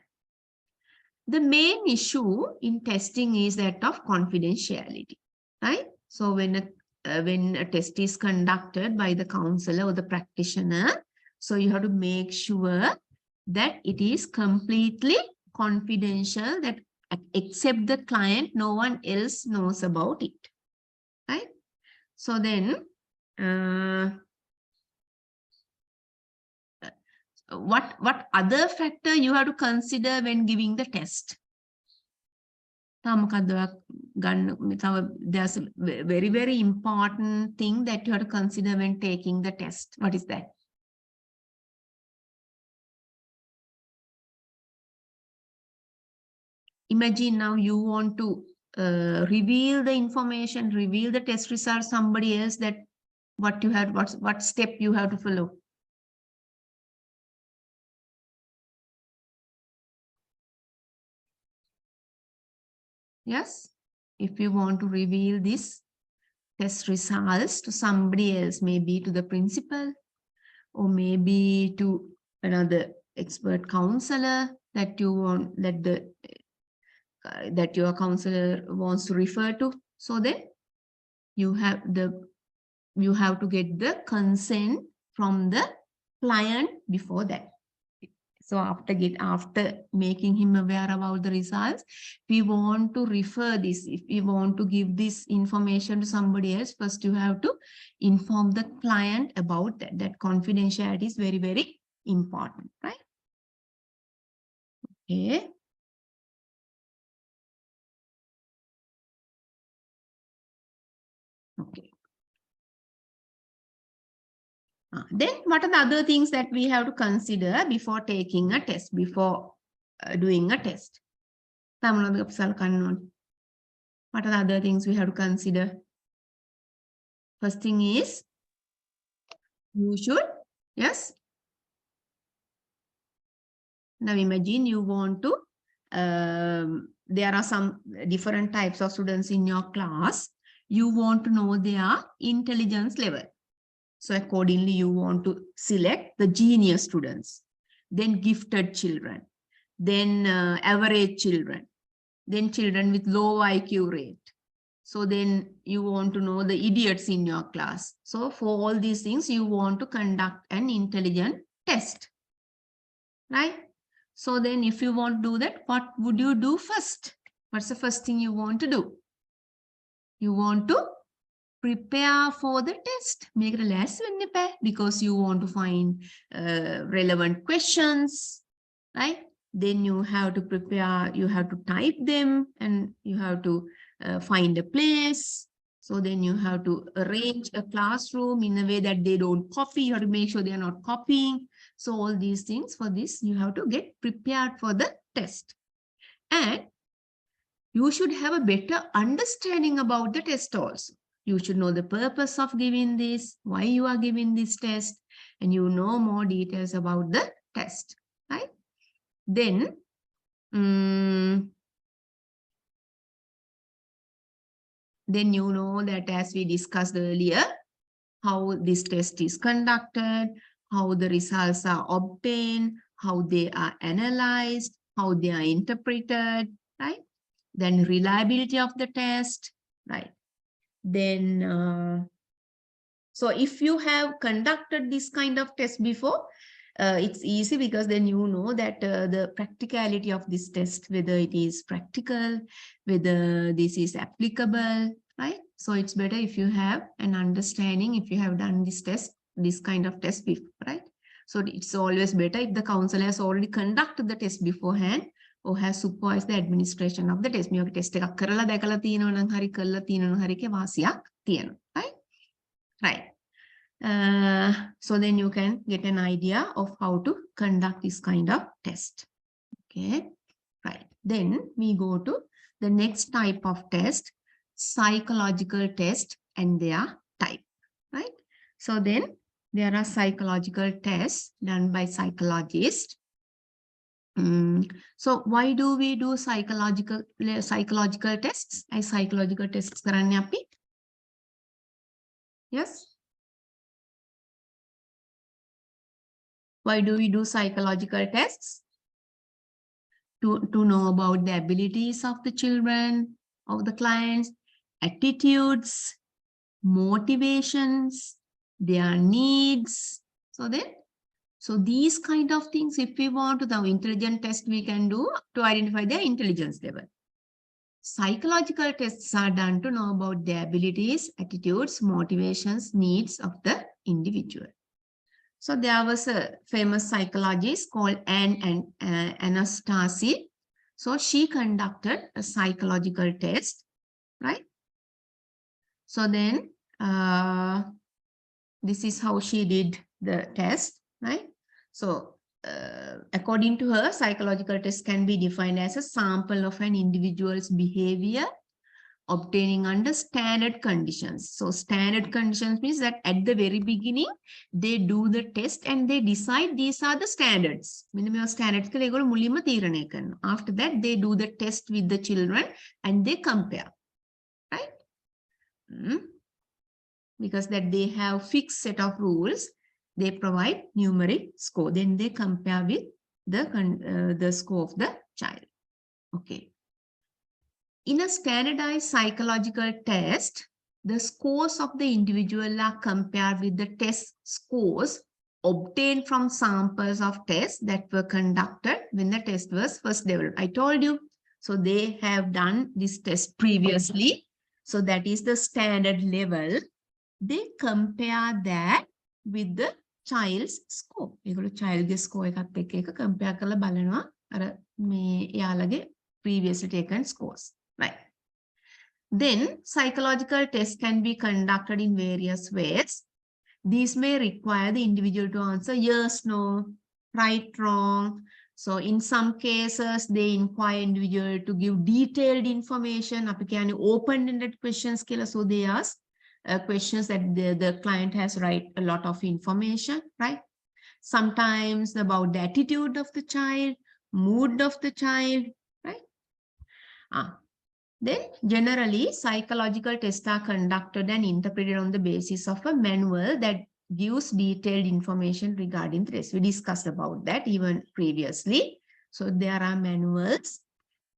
The main issue in testing is that of confidentiality, right? So when a test is conducted by the counselor or the practitioner, so you have to make sure that it is completely confidential, that except the client, no one else knows about it, right? So then, what other factor you have to consider when giving the test? There's a very, very important thing that you have to consider when taking the test. What is that? Imagine now you want to reveal the information, reveal the test results somebody else, that What step you have to follow? Yes, if you want to reveal this test results to somebody else, maybe to the principal or maybe to another expert counselor that you want, that your counselor wants to refer to. So then you have to get the consent from the client before that. So after making him aware about the results, we want to refer this. If we want to give this information to somebody else, first you have to inform the client about that. That confidentiality is very, very important, right? Okay. Okay. Then what are the other things that we have to consider before taking a test, before doing a test? What are the other things we have to consider? First thing is, you should, yes. Now imagine you want to, there are some different types of students in your class. You want to know their intelligence level. So accordingly, you want to select the genius students, then gifted children, then average children, then children with low IQ rate. So then you want to know the idiots in your class. So for all these things, you want to conduct an intelligence test, right? So then if you want to do that, what would you do first? What's the first thing you want to do? You want to prepare for the test. Make it less because you want to find relevant questions, right? Then you have to prepare, you have to type them and you have to find a place. So then you have to arrange a classroom in a way that they don't copy. You have to make sure they are not copying. So all these things, for this, you have to get prepared for the test. And you should have a better understanding about the test also. You should know the purpose of giving this, why you are giving this test, and you know more details about the test, right? Then, then you know that as we discussed earlier, how this test is conducted, how the results are obtained, how they are analyzed, how they are interpreted, right? Then reliability of the test, right? Then, so if you have conducted this kind of test before, it's easy because then you know that the practicality of this test, whether it is practical, whether this is applicable, right? So it's better if you have an understanding, if you have done this test, this kind of test before, right? So it's always better if the counselor has already conducted the test beforehand or has supervised the administration of the test. මේ test එකක් කරලා දැකලා තියෙනවා නම් හරි කරලා තියෙනවා නම් හරි කියලා වාසියක් තියෙනවා, right? Right. So then you can get an idea of how to conduct this kind of test. Okay, right. Then we go to the next type of test, psychological test and their type, right? So then there are psychological tests done by psychologists. So why do we do psychological tests? Psychological tests කරන්නේ අපි? Yes. Why do we do psychological tests? To know about the abilities of the children, of the clients, attitudes, motivations, their needs. So these kind of things, if we want to the intelligence test, we can do to identify their intelligence level. Psychological tests are done to know about their abilities, attitudes, motivations, needs of the individual. So there was a famous psychologist called Anastasia. So she conducted a psychological test, right? So then this is how she did the test, right? So according to her, psychological test can be defined as a sample of an individual's behavior, obtaining under standard conditions. So standard conditions means that at the very beginning, they do the test and they decide these are the standards. Minimum standards. After that, they do the test with the children and they compare, right? Because that they have fixed set of rules, they provide numeric score. Then they compare with the score of the child. Okay. In a standardized psychological test, the scores of the individual are compared with the test scores obtained from samples of tests that were conducted when the test was first developed. I told you, so they have done this test previously. So that is the standard level. They compare that with the child's score. Child's score compare kala balana ara me yalage previously taken scores. Right. Then psychological tests can be conducted in various ways. These may require the individual to answer yes, no, right, wrong. So in some cases, they inquire individual to give detailed information. Open-ended questions. So they ask questions that the client has write a lot of information, right? Sometimes about the attitude of the child, mood of the child, right? Then generally psychological tests are conducted and interpreted on the basis of a manual that gives detailed information regarding the test. We discussed about that even previously. So there are manuals.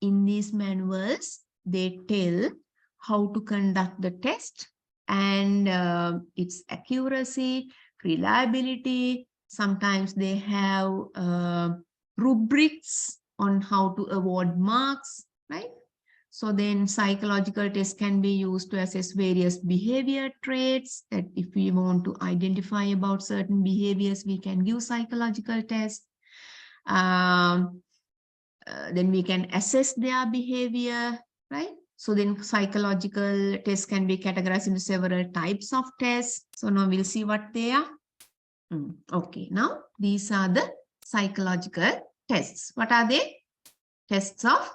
In these manuals, they tell how to conduct the test and its accuracy, reliability. Sometimes they have rubrics on how to award marks, right? So then psychological tests can be used to assess various behavior traits that if we want to identify about certain behaviors, we can give psychological tests. Then we can assess their behavior, right? So then psychological tests can be categorized into several types of tests. So now we'll see what they are. Okay, now these are the psychological tests. What are they? Tests of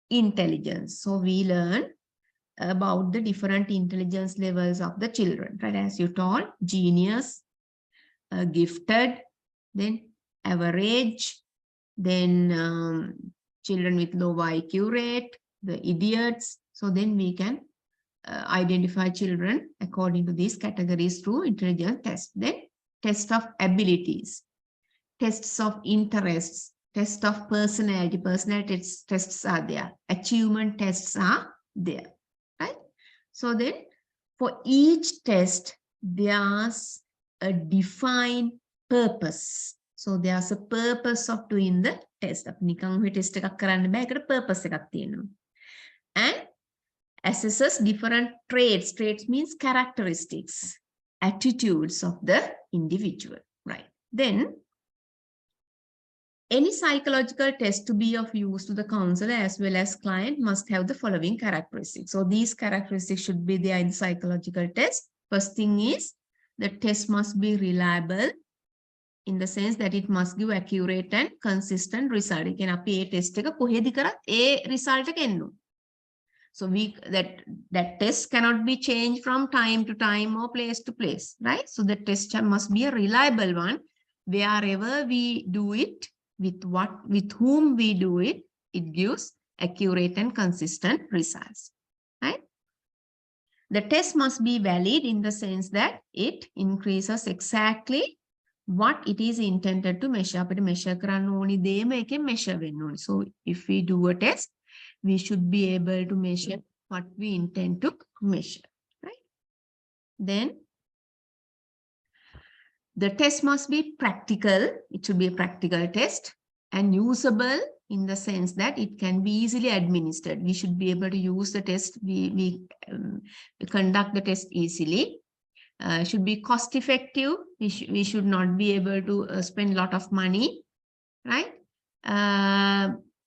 intelligence. So we learn about the different intelligence levels of the children, right? As you told, genius, gifted, then average, then children with low IQ rate, the idiots. So then we can identify children according to these categories through intelligence tests. Then test of abilities, tests of interests, test of personality. Personality tests are there. Achievement tests are there, right? So then for each test, there's a defined purpose. So there's a purpose of doing the test. Purpose. And assesses different traits. Traits means characteristics, attitudes of the individual, right? Then any psychological test to be of use to the counselor as well as client must have the following characteristics. So these characteristics should be there in the psychological test. First thing is the test must be reliable in the sense that it must give accurate and consistent result. You can apply test result. So that test cannot be changed from time to time or place to place, right? So the test must be a reliable one. Wherever we do it, with whom we do it, it gives accurate and consistent results, right? The test must be valid in the sense that it increases exactly what it is intended to measure. So if we do a test, we should be able to measure what we intend to measure, right? Then the test must be practical. It should be a practical test and usable in the sense that it can be easily administered. We should be able to use the test. We conduct the test easily. Should be cost effective. We should not be able to spend a lot of money, right?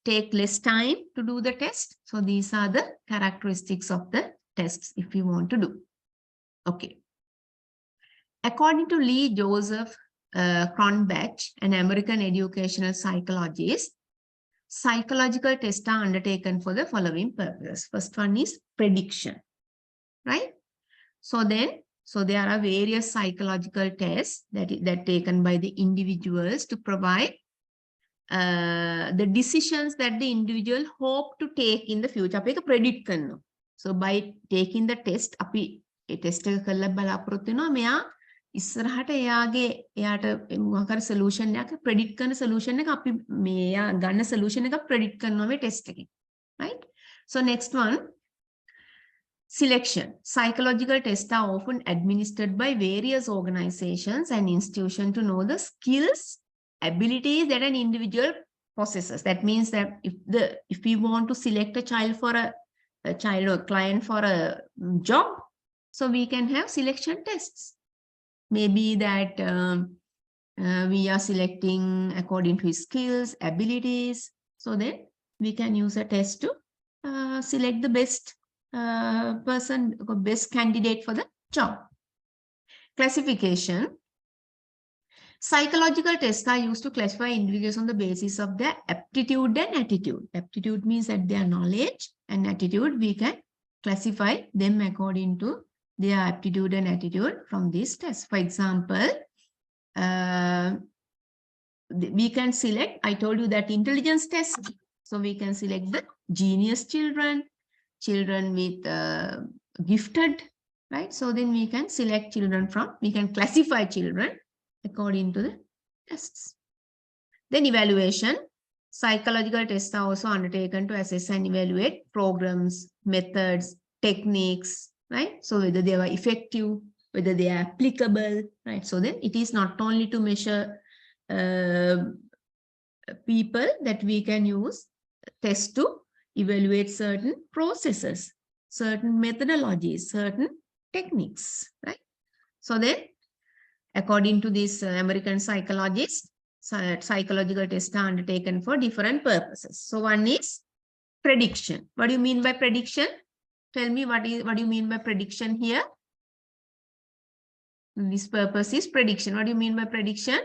Take less time to do the test. So these are the characteristics of the tests if we want to do. Okay. According to Lee Joseph Cronbach, an American educational psychologist, psychological tests are undertaken for the following purposes. First one is prediction, right? So there are various psychological tests that taken by the individuals to provide the decisions that the individual hope to take in the future. අපි ඒක predict කරනවා. So by taking the test අපි ඒ test එක කරලා බලාපොරොත්තු වෙනවා මෙයා ඉස්සරහට එයාට මොකක් හරි solution එකක් predict කරන solution එක අපි මෙයා ගන්න solution එක predict කරනවා මේ test එකෙන්. Right? So next one, selection. Psychological tests are often administered by various organizations and institutions to know the skills, abilities that an individual possesses. That means that if we want to select a child for a child or client for a job, so we can have selection tests. Maybe that we are selecting according to his skills, abilities. So then we can use a test to select the best person, best candidate for the job. Classification. Psychological tests are used to classify individuals on the basis of their aptitude and attitude. Aptitude means that their knowledge, and attitude, we can classify them according to their aptitude and attitude from this test. For example, we can select, I told you that intelligence test. So we can select the genius children, children with gifted, right? So then we can select children from, we can classify children according to the tests. Then evaluation. Psychological tests are also undertaken to assess and evaluate programs, methods, techniques, right? So whether they are effective, whether they are applicable, right? So then it is not only to measure people, that we can use tests to evaluate certain processes, certain methodologies, certain techniques, right? So then, according to these American psychologists, psychological tests are undertaken for different purposes. So one is prediction. What do you mean by prediction? Tell me what do you mean by prediction here? This purpose is prediction. What do you mean by prediction?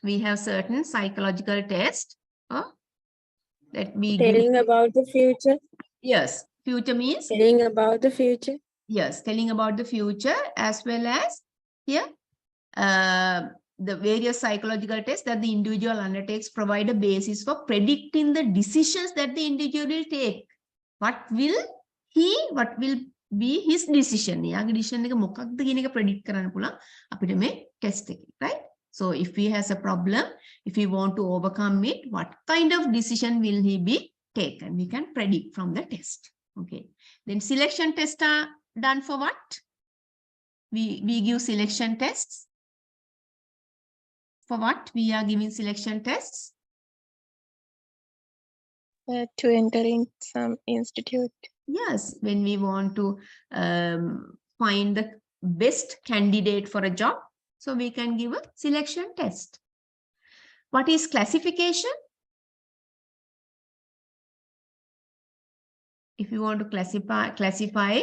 We have certain psychological tests that we telling about the future. Yes, future means Telling about the future. Yes, telling about the future, as well as here the various psychological tests that the individual undertakes provide a basis for predicting the decisions that the individual will take. What will be his decision? යාගේ decision එක මොකක්ද කියන එක predict කරන්න පුළුවන් අපිට මේ test එකේ, right? So if he has a problem, if we want to overcome it, what kind of decision will he be taken? We can predict from the test. Okay. Then selection tests are done for what? We give selection tests. For what we are giving selection tests? To enter in some institute. Yes, when we want to find the best candidate for a job, so we can give a selection test. What is classification? If you want to classify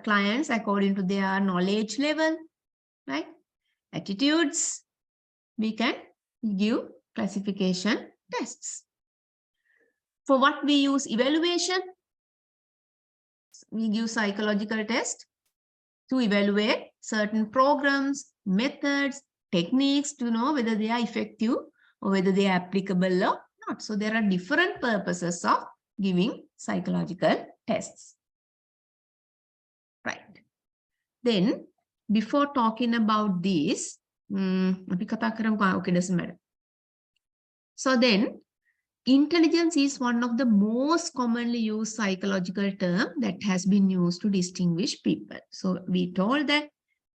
clients according to their knowledge level, right? Attitudes, we can give classification tests. For what we use evaluation? We give psychological tests to evaluate certain programs, methods, techniques to know whether they are effective or whether they are applicable or not. So there are different purposes of giving psychological tests. Right. Then, before talking about this, okay, doesn't matter. So then, intelligence is one of the most commonly used psychological term that has been used to distinguish people. So we told that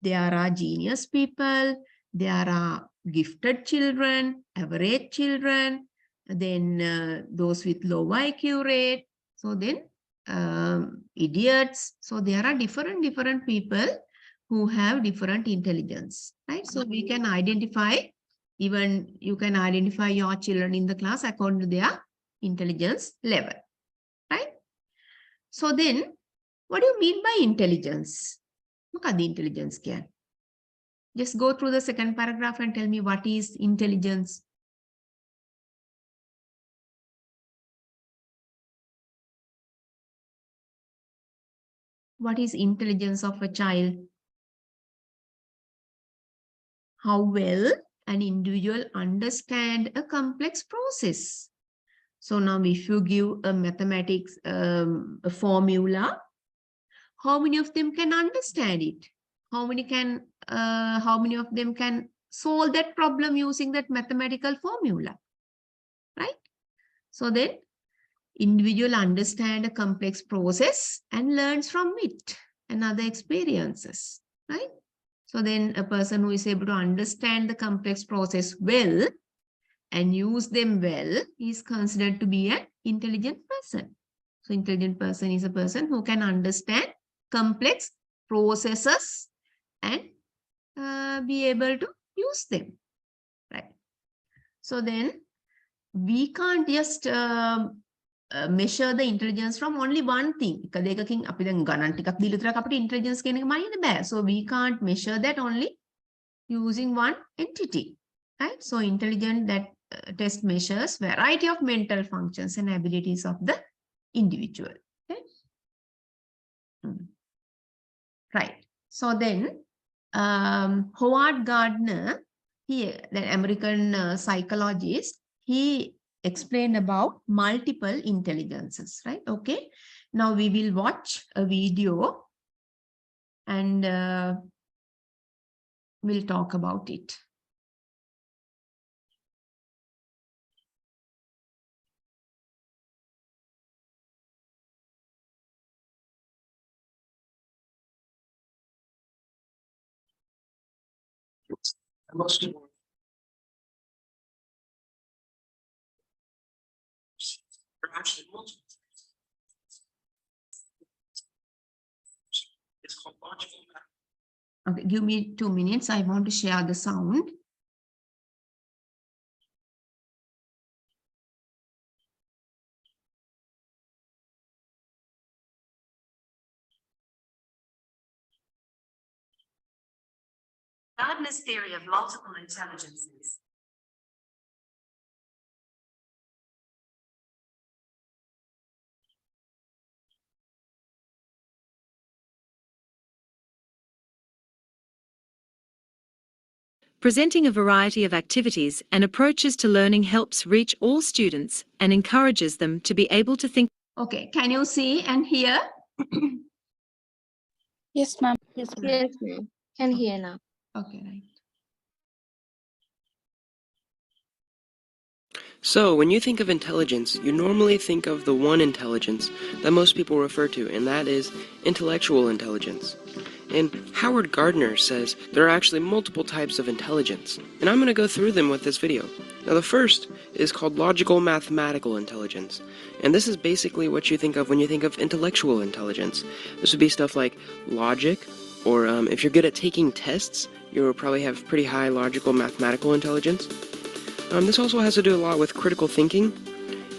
there are genius people, there are gifted children, average children, then those with low IQ rate. So then idiots. So there are different people who have different intelligence, right? So we can identify, even you can identify your children in the class according to their intelligence level, right? So then, what do you mean by intelligence? Look at the intelligence here. Just go through the second paragraph and tell me what is intelligence. What is intelligence of a child? How well an individual understand a complex process. So now if you give a mathematics a formula, how many of them can understand it? How many of them can solve that problem using that mathematical formula? Right? So then individual understand a complex process and learns from it and other experiences, right? So then a person who is able to understand the complex process well and use them well is considered to be an intelligent person. So intelligent person is a person who can understand complex processes and be able to use them, right? So then we can't just measure the intelligence from only one thing. So we can't measure that only using one entity, right? So intelligent that test measures variety of mental functions and abilities of the individual. Okay? Right. So then Howard Gardner, the American psychologist, he explained about multiple intelligences, right? Okay. Now we will watch a video and we'll talk about it. Most people are actually multiple. It's called logical math. Okay, give me 2 minutes. I want to share the sound. Gardner's theory of multiple intelligences. Presenting a variety of activities and approaches to learning helps reach all students and encourages them to be able to think. Okay, can you see and hear? Yes, ma'am. Yes, ma'am. Can hear now. Okay, right. So, when you think of intelligence, you normally think of the one intelligence that most people refer to, and that is intellectual intelligence. And Howard Gardner says there are actually multiple types of intelligence, and I'm going to go through them with this video. Now, the first is called logical mathematical intelligence, and this is basically what you think of when you think of intellectual intelligence. This would be stuff like logic, or if you're good at taking tests, you'll probably have pretty high logical mathematical intelligence. This also has to do a lot with critical thinking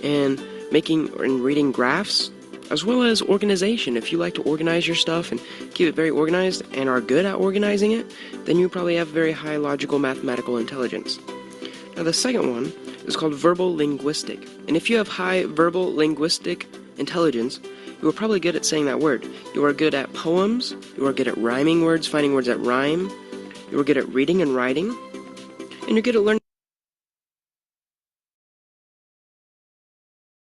and making and reading graphs, as well as organization. If you like to organize your stuff and keep it very organized and are good at organizing it, then you probably have very high logical mathematical intelligence. Now the second one is called verbal linguistic. And if you have high verbal linguistic intelligence, you are probably good at saying that word. You are good at poems, you are good at rhyming words, finding words that rhyme, you are good at reading and writing, and you're good at learning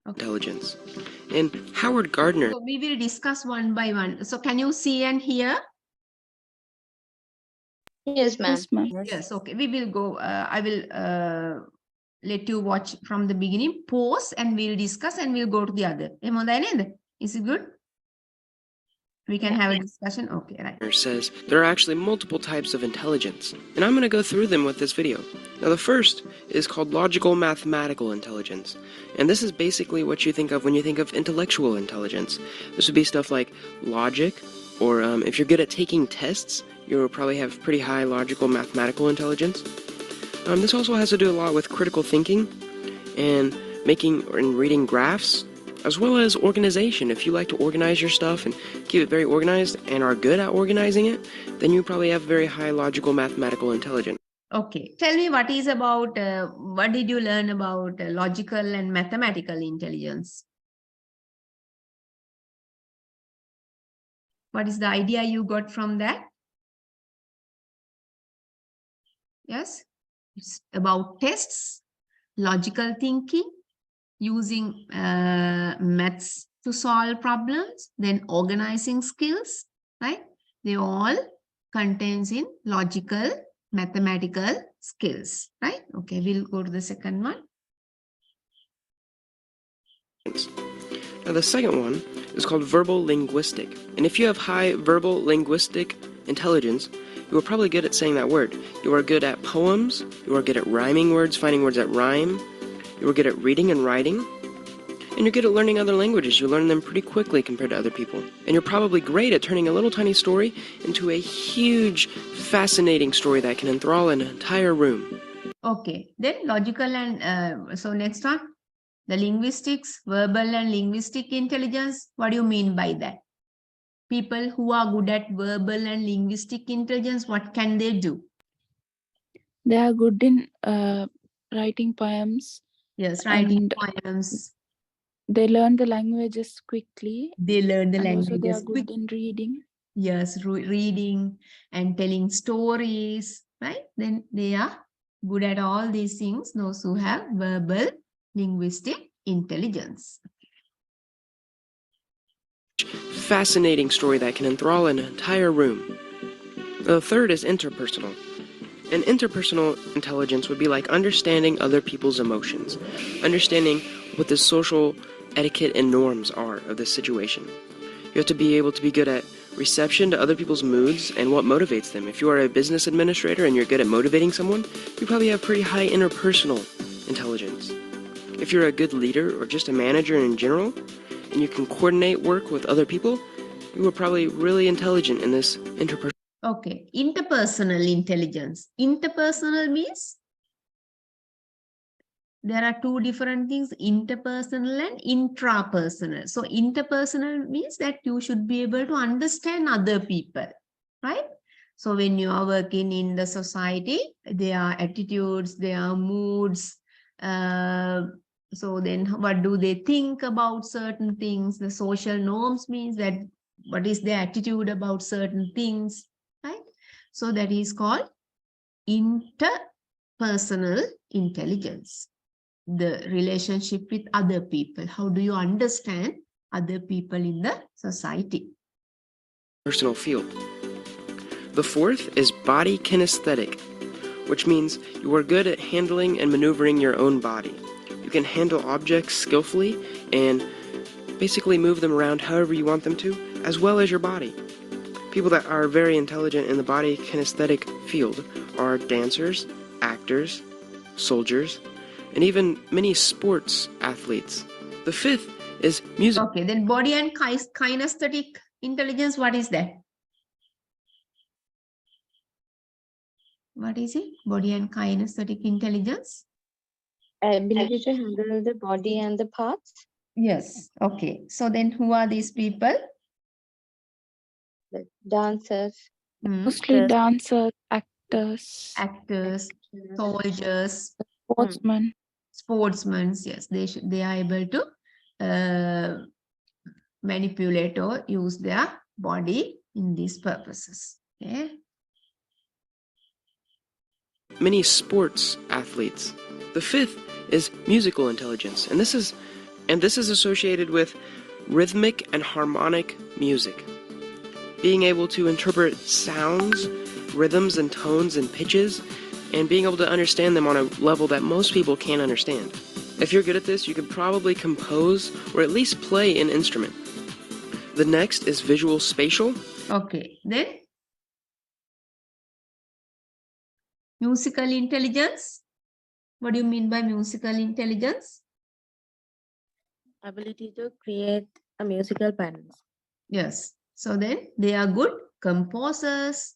intelligence. And Howard Gardner. So we will discuss one by one. So can you see and hear? Yes, ma'am. Yes, ma'am. Yes, okay. We will go. I will let you watch from the beginning, pause, and we'll discuss and we'll go to the other. Is it good? We can have a discussion. Okay, right. Says there are actually multiple types of intelligence, and I'm going to go through them with this video. Now the first is called logical mathematical intelligence, and this is basically what you think of when you think of intellectual intelligence. This would be stuff like logic, or if you're good at taking tests, you'll probably have pretty high logical mathematical intelligence. This also has to do a lot with critical thinking and making and reading graphs, as well as organization. If you like to organize your stuff and keep it very organized and are good at organizing it, then you probably have very high logical mathematical intelligence. Okay, tell me what is about, what did you learn about logical and mathematical intelligence? What is the idea you got from that? Yes, it's about tests, logical thinking, using maths to solve problems, then organizing skills, right? They all contains in logical, mathematical skills, right? Okay, we'll go to the second one. Now the second one is called verbal linguistic. And if you have high verbal linguistic intelligence, you are probably good at saying that word. You are good at poems, you are good at rhyming words, finding words that rhyme, you are good at reading and writing, and you're good at learning other languages. You learn them pretty quickly compared to other people. And you're probably great at turning a little tiny story into a huge, fascinating story that can enthrall an entire room. Okay, then logical and so next one, the linguistics, verbal and linguistic intelligence. What do you mean by that? People who are good at verbal and linguistic intelligence, what can they do? They are good in writing poems. Yes, writing And poems. they learn the languages quickly. They learn the And also they are languages good quick. in reading. Yes, reading and telling stories, right? Then they are good at all these things, those who have verbal linguistic intelligence. Fascinating story that can enthrall an entire room. The third is interpersonal. And interpersonal intelligence would be like understanding other people's emotions, understanding what the social etiquette and norms are of this situation. You have to be able to be good at reception to other people's moods and what motivates them. If you are a business administrator and you're good at motivating someone, you probably have pretty high interpersonal intelligence. If you're a good leader or just a manager in general, and you can coordinate work with other people, you are probably really intelligent in this interpersonal. Okay, interpersonal intelligence. Interpersonal means there are two different things, interpersonal and intrapersonal. So interpersonal means that you should be able to understand other people, right? So when you are working in the society, there are attitudes, there are moods. So then what do they think about certain things? The social norms means that what is their attitude about certain things, right? So that is called interpersonal intelligence. The relationship with other people. How do you understand other people in the society? Personal field. The fourth is body kinesthetic, which means you are good at handling and maneuvering your own body. You can handle objects skillfully and basically move them around however you want them to, as well as your body. People that are very intelligent in the body kinesthetic field are dancers, actors, soldiers, and even many sports athletes. The fifth is music. Okay, then body and kinesthetic intelligence, what is that? What is it? Body and kinesthetic intelligence? Ability to handle the body and the parts. Yes. Okay. So then who are these people? Like dancers. Mostly dancers, actors, Soldiers, sportsmen. sportsmen. Yes, they are able to manipulate or use their body in these purposes. Okay. Many sports athletes. The fifth is musical intelligence, and this is associated with rhythmic and harmonic music. Being able to interpret sounds, rhythms and tones and pitches, and being able to understand them on a level that most people can't understand. If you're good at this, you can probably compose or at least play an instrument. The next is visual spatial. Okay, then musical intelligence. What do you mean by musical intelligence? Ability to create a musical patterns. Yes. So then they are good composers.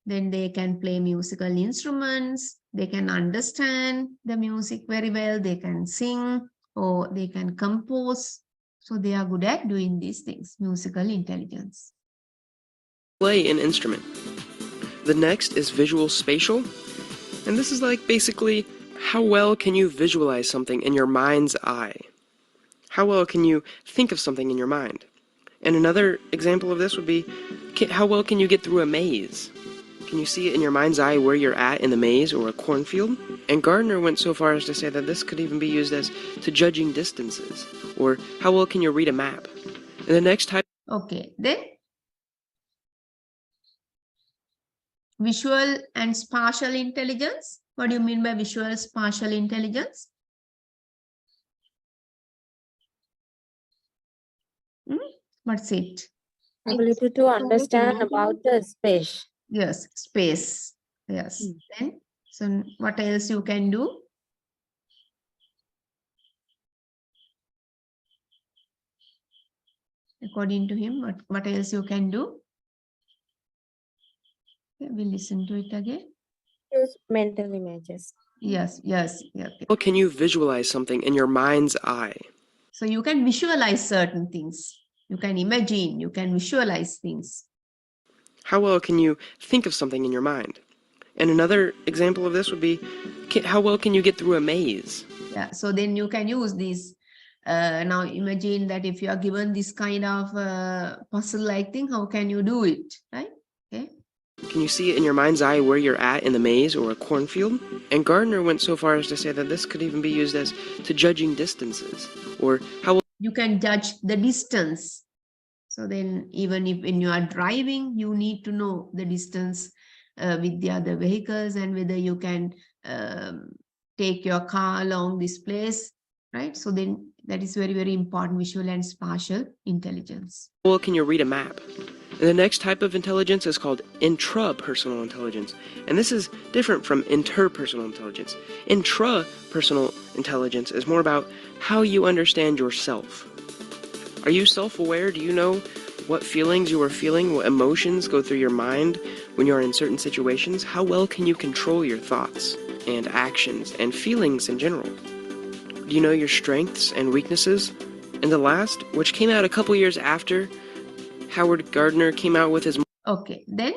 Then they can play musical instruments. They can understand the music very well. They can sing or they can compose. So they are good at doing these things, musical intelligence. Play an instrument. The next is visual spatial. And this is like basically how well can you visualize something in your mind's eye? How well can you think of something in your mind? And another example of this would be, how well can you get through a maze? Can you see it in your mind's eye where you're at in the maze or a cornfield? And Gardner went so far as to say that this could even be used as to judging distances, or how well can you read a map? And the next type. Okay, then visual and spatial intelligence. What do you mean by visual spatial intelligence? What's it? Ability to understand about the space. Yes, space. Yes. Then, so what else you can do? According to him, what else you can do? Okay, we'll listen to it again. Use mental images. Yes, yes, yes. How can you visualize something in your mind's eye? So you can visualize certain things. You can imagine, you can visualize things. How well can you think of something in your mind? And another example of this would be, how well can you get through a maze? Yeah, so then you can use these. Now imagine that if you are given this kind of puzzle-like thing, how can you do it, right? Okay. Can you see it in your mind's eye where you're at in the maze or a cornfield? And Gardner went so far as to say that this could even be used as to judging distances, or how well you can judge the distance. So then even if when you are driving, you need to know the distance with the other vehicles and whether you can take your car along this place, right? So then that is very, very important, visual and spatial intelligence. well can you read a map? And the next type of intelligence is called intrapersonal intelligence. And this is different from interpersonal intelligence. Intrapersonal intelligence is more about how you understand yourself. Are you self-aware? Do you know what feelings you are feeling, what emotions go through your mind when you are in certain situations? How well can you control your thoughts and actions and feelings in general? Do you know your strengths and weaknesses? And the last, which came out a couple years after Howard Gardner came out with his... Okay, then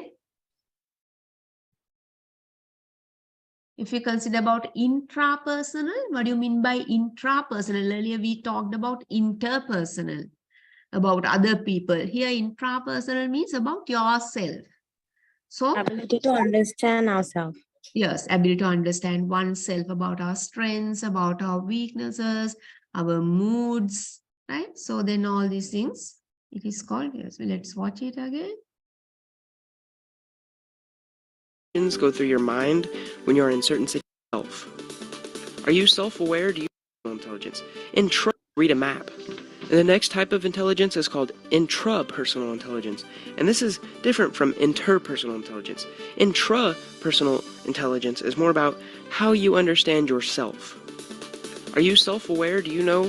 if you consider about intrapersonal, what do you mean by intrapersonal? Earlier we talked about interpersonal, about other people. Here intrapersonal means about yourself. So Ability to understand ourselves. yes, ability to understand oneself, about our strengths, about our weaknesses, our moods, right? So then all these things, it is called, yes, let's watch it again. Go through your mind when you are in certain situations. Are you self-aware? Do you know intelligence? Read a map. And the next type of intelligence is called intrapersonal intelligence. And this is different from interpersonal intelligence. Intrapersonal intelligence is more about how you understand yourself. Are you self-aware? Do you know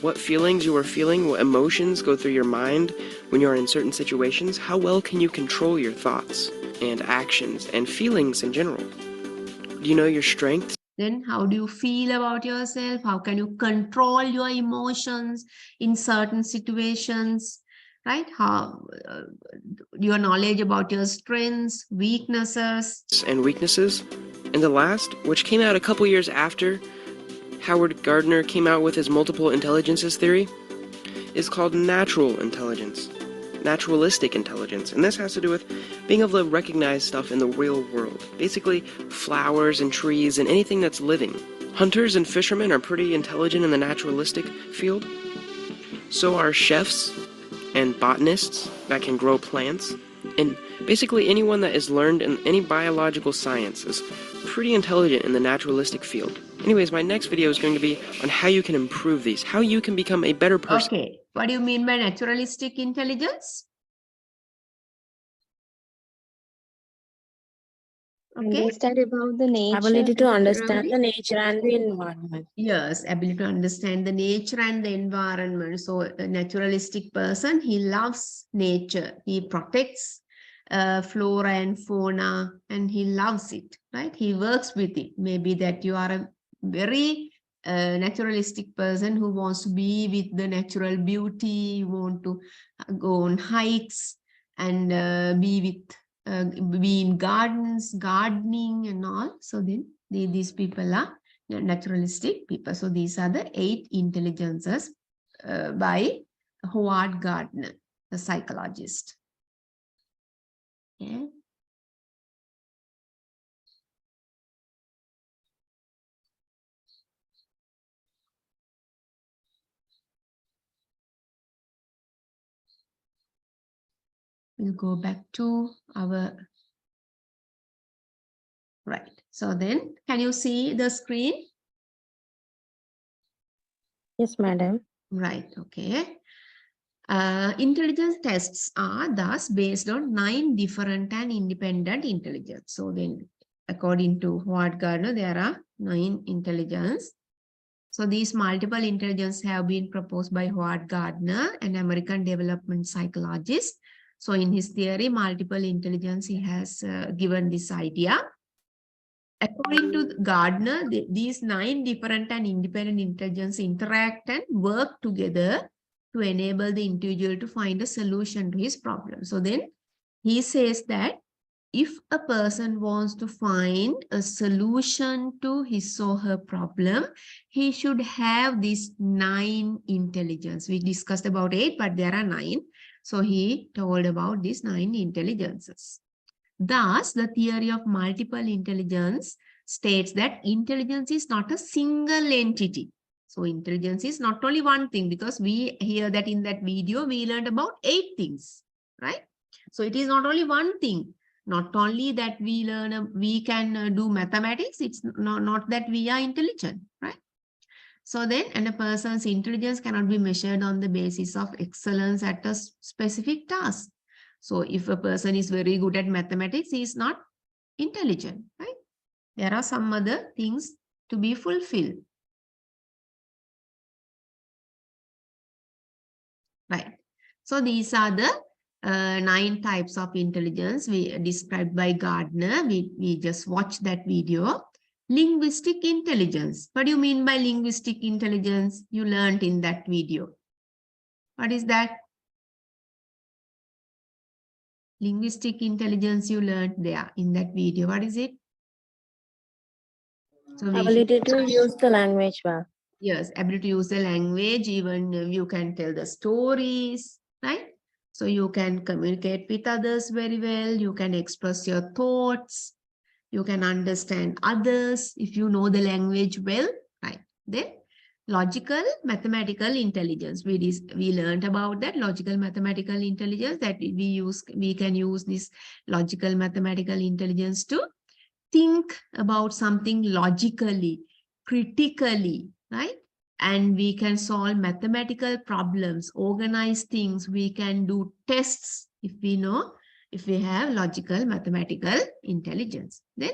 what feelings you are feeling, what emotions go through your mind when you are in certain situations? How well can you control your thoughts and actions and feelings in general? Do you know your strengths? Then how do you feel about yourself? How can you control your emotions in certain situations, right? How your knowledge about your strengths, weaknesses. And weaknesses. And the last, which came out a couple years after Howard Gardner came out with his multiple intelligences theory, is called natural intelligence. Naturalistic intelligence. And this has to do with being able to recognize stuff in the real world. Basically, flowers and trees and anything that's living. Hunters and fishermen are pretty intelligent in the naturalistic field. So are chefs and botanists that can grow plants. And basically anyone that is learned in any biological science is pretty intelligent in the naturalistic field. Anyways, my next video is going to be on how you can improve these, how you can become a better person. Okay, what do you mean by naturalistic intelligence? Okay. Understand about the nature. Ability to understand the nature and the environment. Yes, ability to understand the nature and the environment. So a naturalistic person, he loves nature. He protects flora and fauna and he loves it, right? He works with it. Maybe that you are a very naturalistic person who wants to be with the natural beauty, you want to go on hikes and be in gardens, gardening and all. So then these people are naturalistic people. So these are the 8 intelligences by Howard Gardner. the psychologist. Okay. We'll go back to our, right. So then, can you see the screen? Yes, madam. Right, okay. Intelligence tests are thus based on 9 different and independent intelligence. So then, according to Howard Gardner, there are 9 intelligence. So these multiple intelligence have been proposed by Howard Gardner, an American development psychologist. So in his theory, multiple intelligence, he has given this idea. According to Gardner, these 9 different and independent intelligence interact and work together to enable the individual to find a solution to his problem. So then he says that if a person wants to find a solution to his or her problem, he should have these 9 intelligence. We discussed about 8, but there are 9. So he told about these 9 intelligences. Thus, the theory of multiple intelligence states that intelligence is not a single entity. So intelligence is not only one thing, because we hear that in that video, we learned about 8 things, right? So it is not only one thing. Not only that we learn, we can do mathematics, it's not that we are intelligent, right? So then, and a person's intelligence cannot be measured on the basis of excellence at a specific task. So if a person is very good at mathematics, he is not intelligent, right? There are some other things to be fulfilled. Right. So these are the 9 types of intelligence we described by Gardner. We just watched that video. Linguistic intelligence. What do you mean by linguistic intelligence? You learned in that video. What is that? Linguistic intelligence you learned there in that video. What is it? So Ability to use the language well. Yes, ability to use the language, even you can tell the stories, right? So you can communicate with others very well. You can express your thoughts. You can understand others if you know the language well, right? Then logical mathematical intelligence. We learned about that logical mathematical intelligence, that we can use this logical mathematical intelligence to think about something logically, critically, right? And we can solve mathematical problems, organize things. We can do tests if we know, if we have logical mathematical intelligence. Then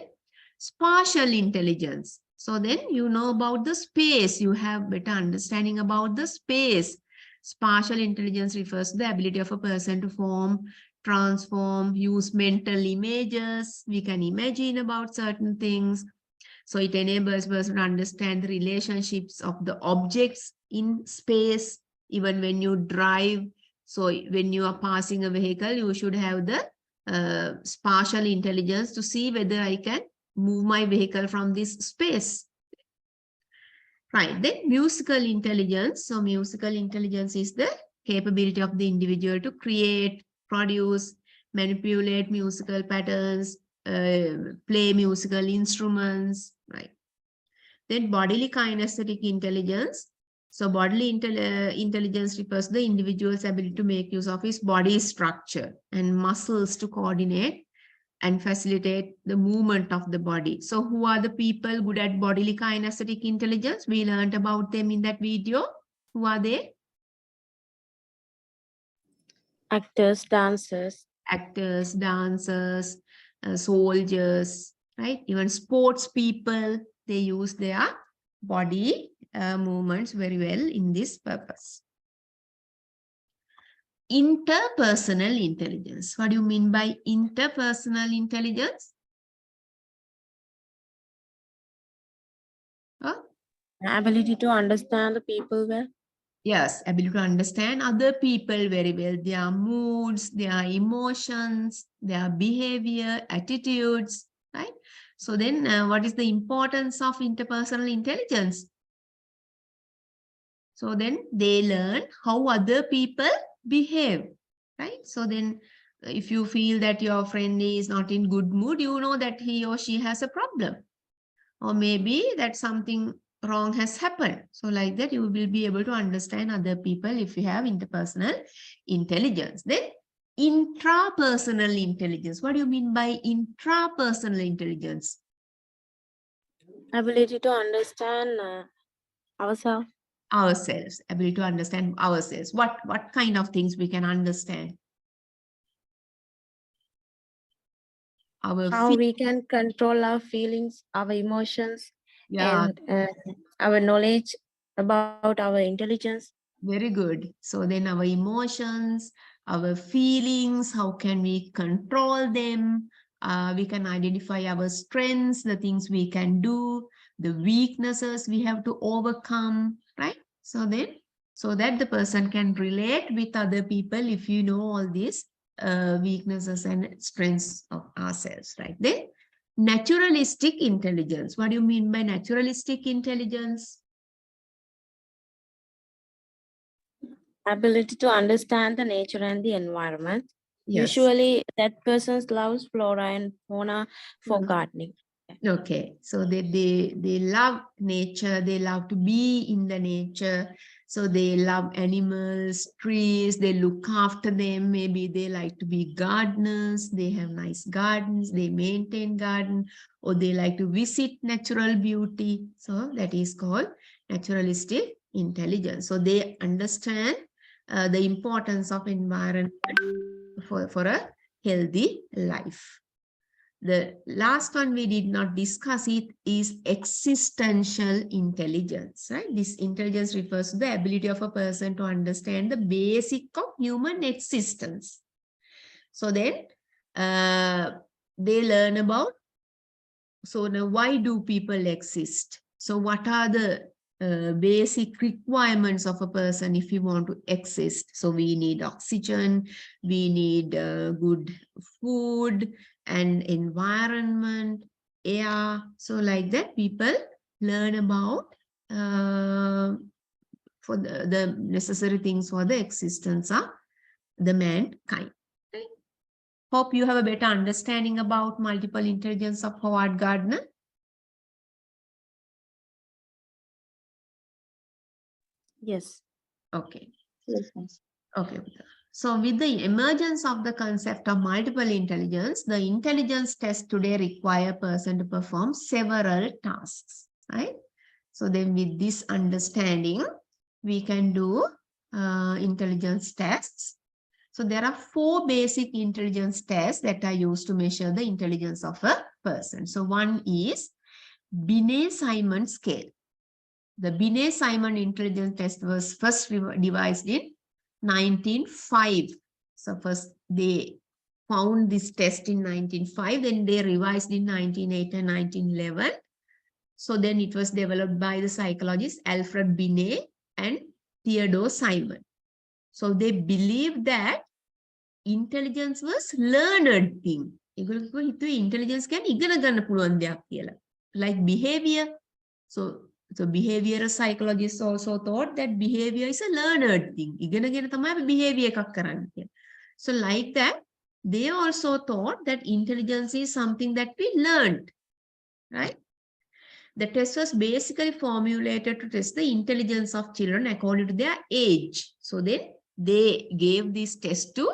spatial intelligence. So then you know about the space. You have better understanding about the space. Spatial intelligence refers to the ability of a person to form, transform, use mental images. We can imagine about certain things. So it enables person to understand the relationships of the objects in space, even when you drive. So when you are passing a vehicle, you should have the spatial intelligence to see whether I can move my vehicle from this space. Right, then musical intelligence. So musical intelligence is the capability of the individual to create, produce, manipulate musical patterns, play musical instruments, right? Then bodily kinesthetic intelligence. So bodily intelligence refers to the individual's ability to make use of his body structure and muscles to coordinate and facilitate the movement of the body. So who are the people good at bodily kinesthetic intelligence? We learned about them in that video. Who are they? Actors, dancers. Actors, dancers, soldiers, right? Even sports people, they use their body movements very well in this purpose. Interpersonal intelligence. What do you mean by interpersonal intelligence? Huh? Ability to understand the people well. Yes, ability to understand other people very well, their moods, their emotions, their behavior, attitudes, right? So then what is the importance of interpersonal intelligence? So then they learn how other people behave. right? So then if you feel that your friend is not in good mood, you know that he or she has a problem, or maybe that something wrong has happened. So like that, you will be able to understand other people if you have interpersonal intelligence. Then intrapersonal intelligence. What do you mean by intrapersonal intelligence? Ability to understand ourselves. Ourselves, ability to understand ourselves. What kind of things we can understand? How we can control our feelings, our emotions, yeah, and our knowledge about our intelligence. very good. So then our emotions, our feelings, how can we control them? We can identify our strengths, the things we can do, the weaknesses we have to overcome, right? So then, so that the person can relate with other people if you know all these weaknesses and strengths of ourselves, right? Then naturalistic intelligence. What do you mean by naturalistic intelligence? Ability to understand the nature and the environment. Yes. Usually that person loves flora and fauna for Mhm. gardening. Okay, so they love nature, they love to be in the nature. So they love animals, trees, they look after them. Maybe they like to be gardeners, they have nice gardens, they maintain garden, or they like to visit natural beauty. So that is called naturalistic intelligence. So they understand the importance of environment for a healthy life. The last one we did not discuss it is existential intelligence, right? This intelligence refers to the ability of a person to understand the basic of human existence. So then they learn about, so now why do people exist? So what are the basic requirements of a person if you want to exist? So we need oxygen, we need good food and environment, air. So like that, people learn about for the necessary things for the existence of the mankind. Right? Hope you have a better understanding about multiple intelligence of Howard Gardner. Yes. Okay. Yes. Okay. So with the emergence of the concept of multiple intelligence, the intelligence tests today require a person to perform several tasks, right? So then with this understanding, we can do intelligence tests. So there are 4 basic intelligence tests that are used to measure the intelligence of a person. So one is Binet-Simon scale. The Binet-Simon intelligence test was first devised in 1905. So first they found this test in 1905, then they revised in 1908 and 1911. So then it was developed by the psychologists Alfred Binet and Theodore Simon. So they believed that intelligence was learned thing. Intelligence can ඉගෙන ගන්න පුළුවන් දෙයක් කියලා. Like behavior. So behavioral psychologists also thought that behavior is a learned thing. ඉගෙනගෙන තමයි අපි behavior එකක් කරන්නේ කියලා. So like that, they also thought that intelligence is something that we learned, right? The test was basically formulated to test the intelligence of children according to their age. So then they gave this test to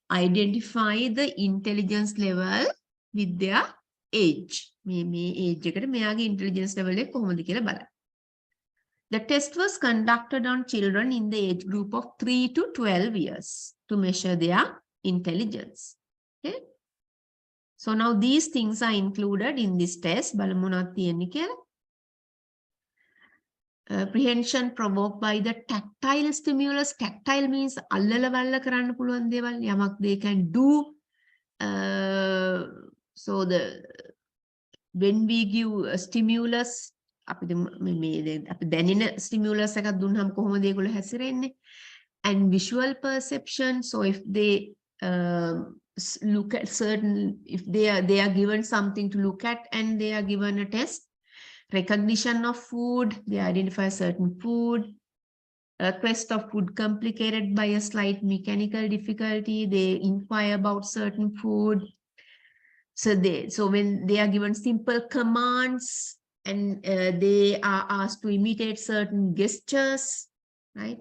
identify the intelligence level with their age. මේ age එකට මෙයාගේ intelligence level එක කොහොමද කියලා බලන්න. The test was conducted on children in the age group of 3 to 12 years to measure their intelligence. Okay. So now these things are included in this test. බලමු මොනවද තියෙන්නේ කියලා. Apprehension provoked by the tactile stimulus. Tactile means අල්ලල වල්ල කරන්න පුළුවන් දේවල්. යමක් they can do. So when we give a stimulus, අපි දැනෙන stimulus එකක් දුන්නාම කොහොමද ඒගොල්ලෝ හැසිරෙන්නේ? And visual perception. So if they look at certain, if they are given something to look at and they are given a test. Recognition of food, they identify certain food. A quest of food complicated by a slight mechanical difficulty. They inquire about certain food. So when they are given simple commands and they are asked to imitate certain gestures, right?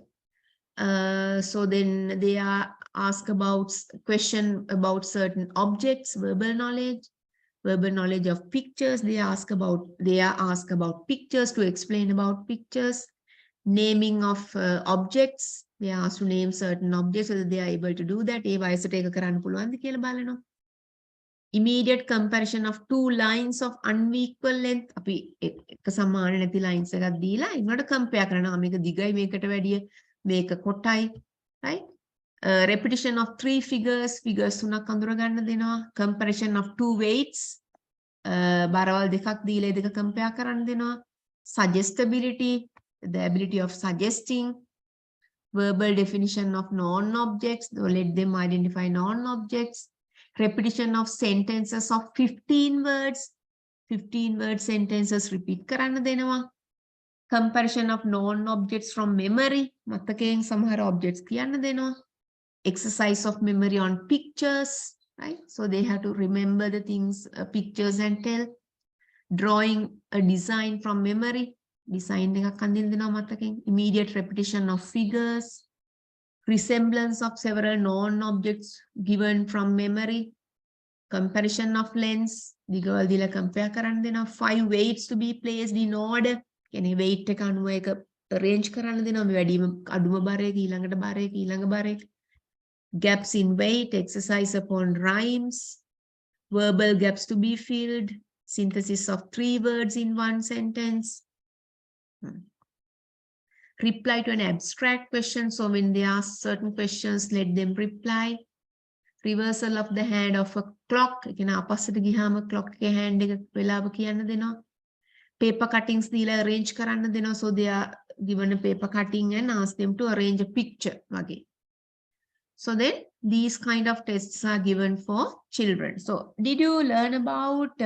So then they are asked about question about certain objects, verbal knowledge of pictures. They are asked about pictures, to explain about pictures. Naming of objects. They are asked to name certain objects, whether they are able to do that. Immediate comparison of two lines of unequal length. අපි එක සමාන නැති lines එකක් දීලා ඒකට compare කරනවා. මේක දිගයි මේකට වැඩිය මේක කොටයි. Right? Repetition of three figures තුනක් අඳුර ගන්න දෙනවා. Comparison of two weights. බරවල් දෙකක් දීලා දෙක compare කරන්න දෙනවා. Suggestibility, the ability of suggesting. Verbal definition of non-objects, let them identify non-objects. Repetition of sentences of 15 words. 15 word sentences repeat කරන්න දෙනවා. Comparison of non-objects from memory. මතකයෙන් සමහර objects කියන්න දෙනවා. Exercise of memory on pictures, right? So they have to remember the things, pictures and tell. Drawing a design from memory. Design එකක් අඳින්න දෙනවා මතකයෙන්. Immediate repetition of figures. Resemblance of several non-objects given from memory. Comparison of lengths. දිගවල් දීලා compare කරන්න දෙනවා. 5 weights to be placed in order. කියන්නේ weight එක අනුව එක arrange කරන්න දෙනවා. මේ වැඩිම අඩුම බරයක ඊළඟට බරයක ඊළඟ බරයක. Gaps in weight. Exercise upon rhymes. Verbal gaps to be filled. Synthesis of 3 words in one sentence. Reply to an abstract question. So when they ask certain questions, let them reply. Reversal of the hand of a clock. Opposite gihama clock ke hand එක වෙලාව කියන්න දෙනවා. Paper cuttings දීලා arrange කරන්න දෙනවා. So they are given a paper cutting and ask them to arrange a picture වගේ. So then these kind of tests are given for children. So did you learn about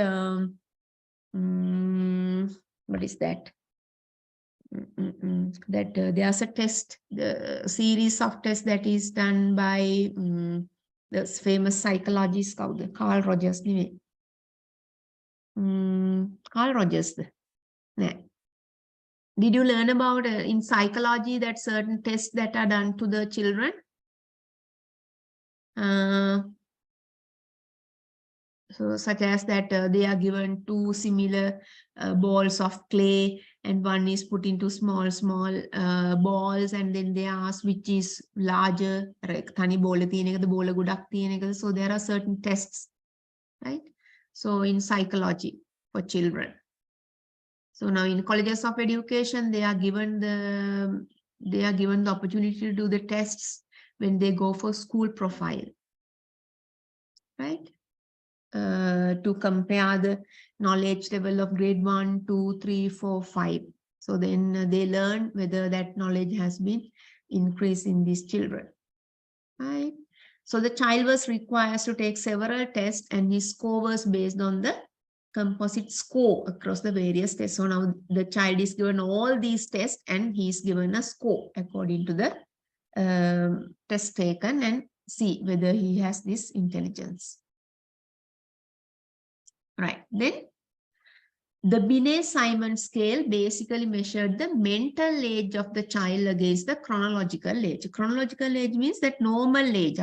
what is that? That there's a test, the series of tests that is done by the famous psychologist called Carl Rogers. Carl Rogers. Did you learn about in psychology that certain tests that are done to the children? So such as that they are given two similar balls of clay and one is put into small balls and then they ask which is larger. So there are certain tests, right? So in psychology for children. So now in colleges of education, they are given the opportunity to do the tests when they go for school profile, right? To compare the knowledge level of grade 1, 2, 3, 4, 5. So then they learn whether that knowledge has been increased in these children, right? So the child was required to take several tests and his score was based on the composite score across the various tests. So now the child is given all these tests and he is given a score according to the test taken and see whether he has this intelligence. Right, then the Binet-Simon scale basically measured the mental age of the child against the chronological age. Chronological age means that normal age.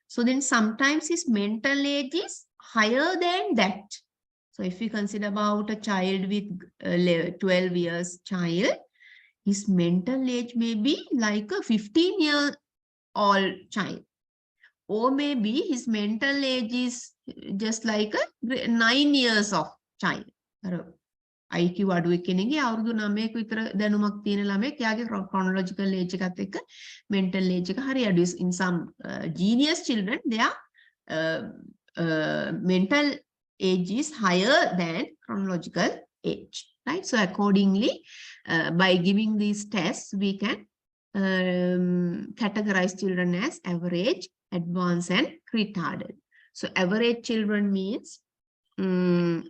So then sometimes his mental age is higher than that. So if we consider about a child with 12 years child, his mental age may be like a 15-year-old child. Or maybe his mental age is just like a 9 years of child. IQ අඩුවෙ කෙනෙක්ගේ අවුරුදු 9ක විතර දැනුමක් තියෙන ළමයෙක් යාගේ chronological age එකත් එක්ක mental age එක හරි අඩුයි. In some genius children, their mental age is higher than chronological age, right? So accordingly, by giving these tests, we can categorize children as average, advanced and retarded. So average children means an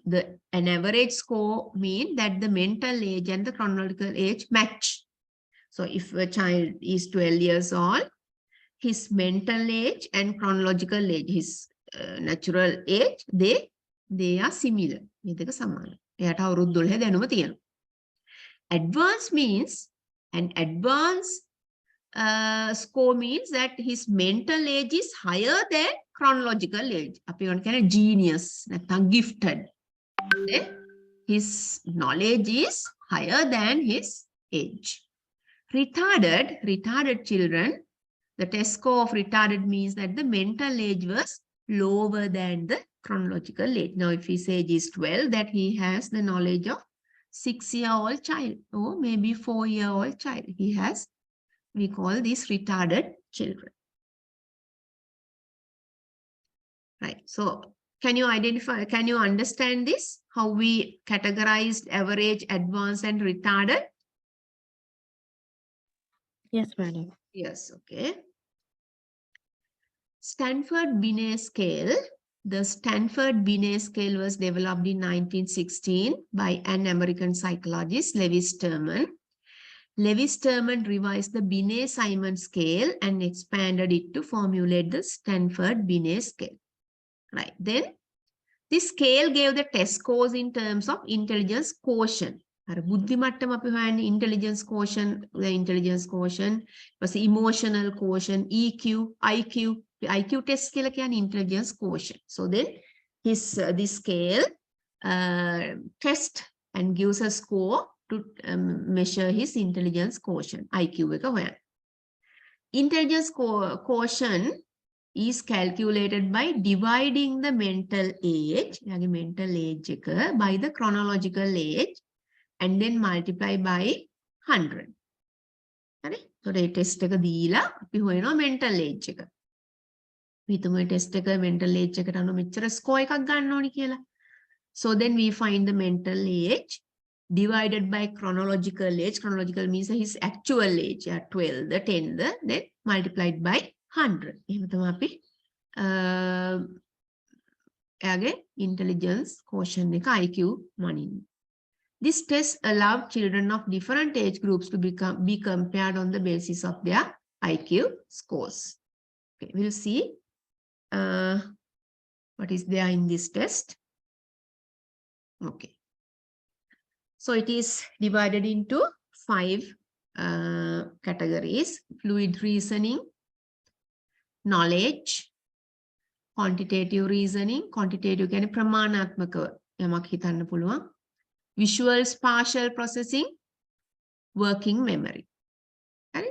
average score means that the mental age and the chronological age match. So if a child is 12 years old, his mental age and chronological age, his natural age, they are similar. Advanced means, an advanced score means that his mental age is higher than chronological age. Api genius, gifted. His knowledge is higher than his age. Retarded children, the test score of retarded means that the mental age was lower than the chronological age. Now, if his age is 12, that he has the knowledge of 6-year-old child or maybe 4-year-old child. He has, we call these retarded children. Right. So can you identify, can you understand this? How we categorized average, advanced, and retarded? Yes, madam. Yes, okay. Stanford Binet scale. The Stanford Binet scale was developed in 1916 by an American psychologist, Lewis Terman. Lewis Terman revised the Binet-Simon scale and expanded it to formulate the Stanford Binet scale. Right, then this scale gave the test scores in terms of intelligence quotient. Intelligence quotient, the intelligence quotient was emotional quotient, EQ, IQ test scale can intelligence quotient. So then his this scale test and gives a score to measure his intelligence quotient, IQ. Intelligence quotient is calculated by dividing the mental age by the chronological age and then multiply by 100. So the test එක දීලා අපි හොයනවා mental age එක. හිතමු test එක mental age එකට අනුව මෙච්චර score එකක් ගන්න ඕනි කියලා. So then we find the mental age divided by chronological age. Chronological means his actual age, 12, the 10, then multiplied by 100. එහෙම තමයි අපි එයාගේ intelligence quotient එක IQ මනින්න. This test allowed children of different age groups to be compared on the basis of their IQ scores. Okay, we'll see what is there in this test. Okay. So it is divided into 5 categories: fluid reasoning, knowledge, quantitative reasoning, quantitative කියන්නේ ප්‍රමාණාත්මකව යමක් හිතන්න පුළුවන්, visual spatial processing, working memory. හරි?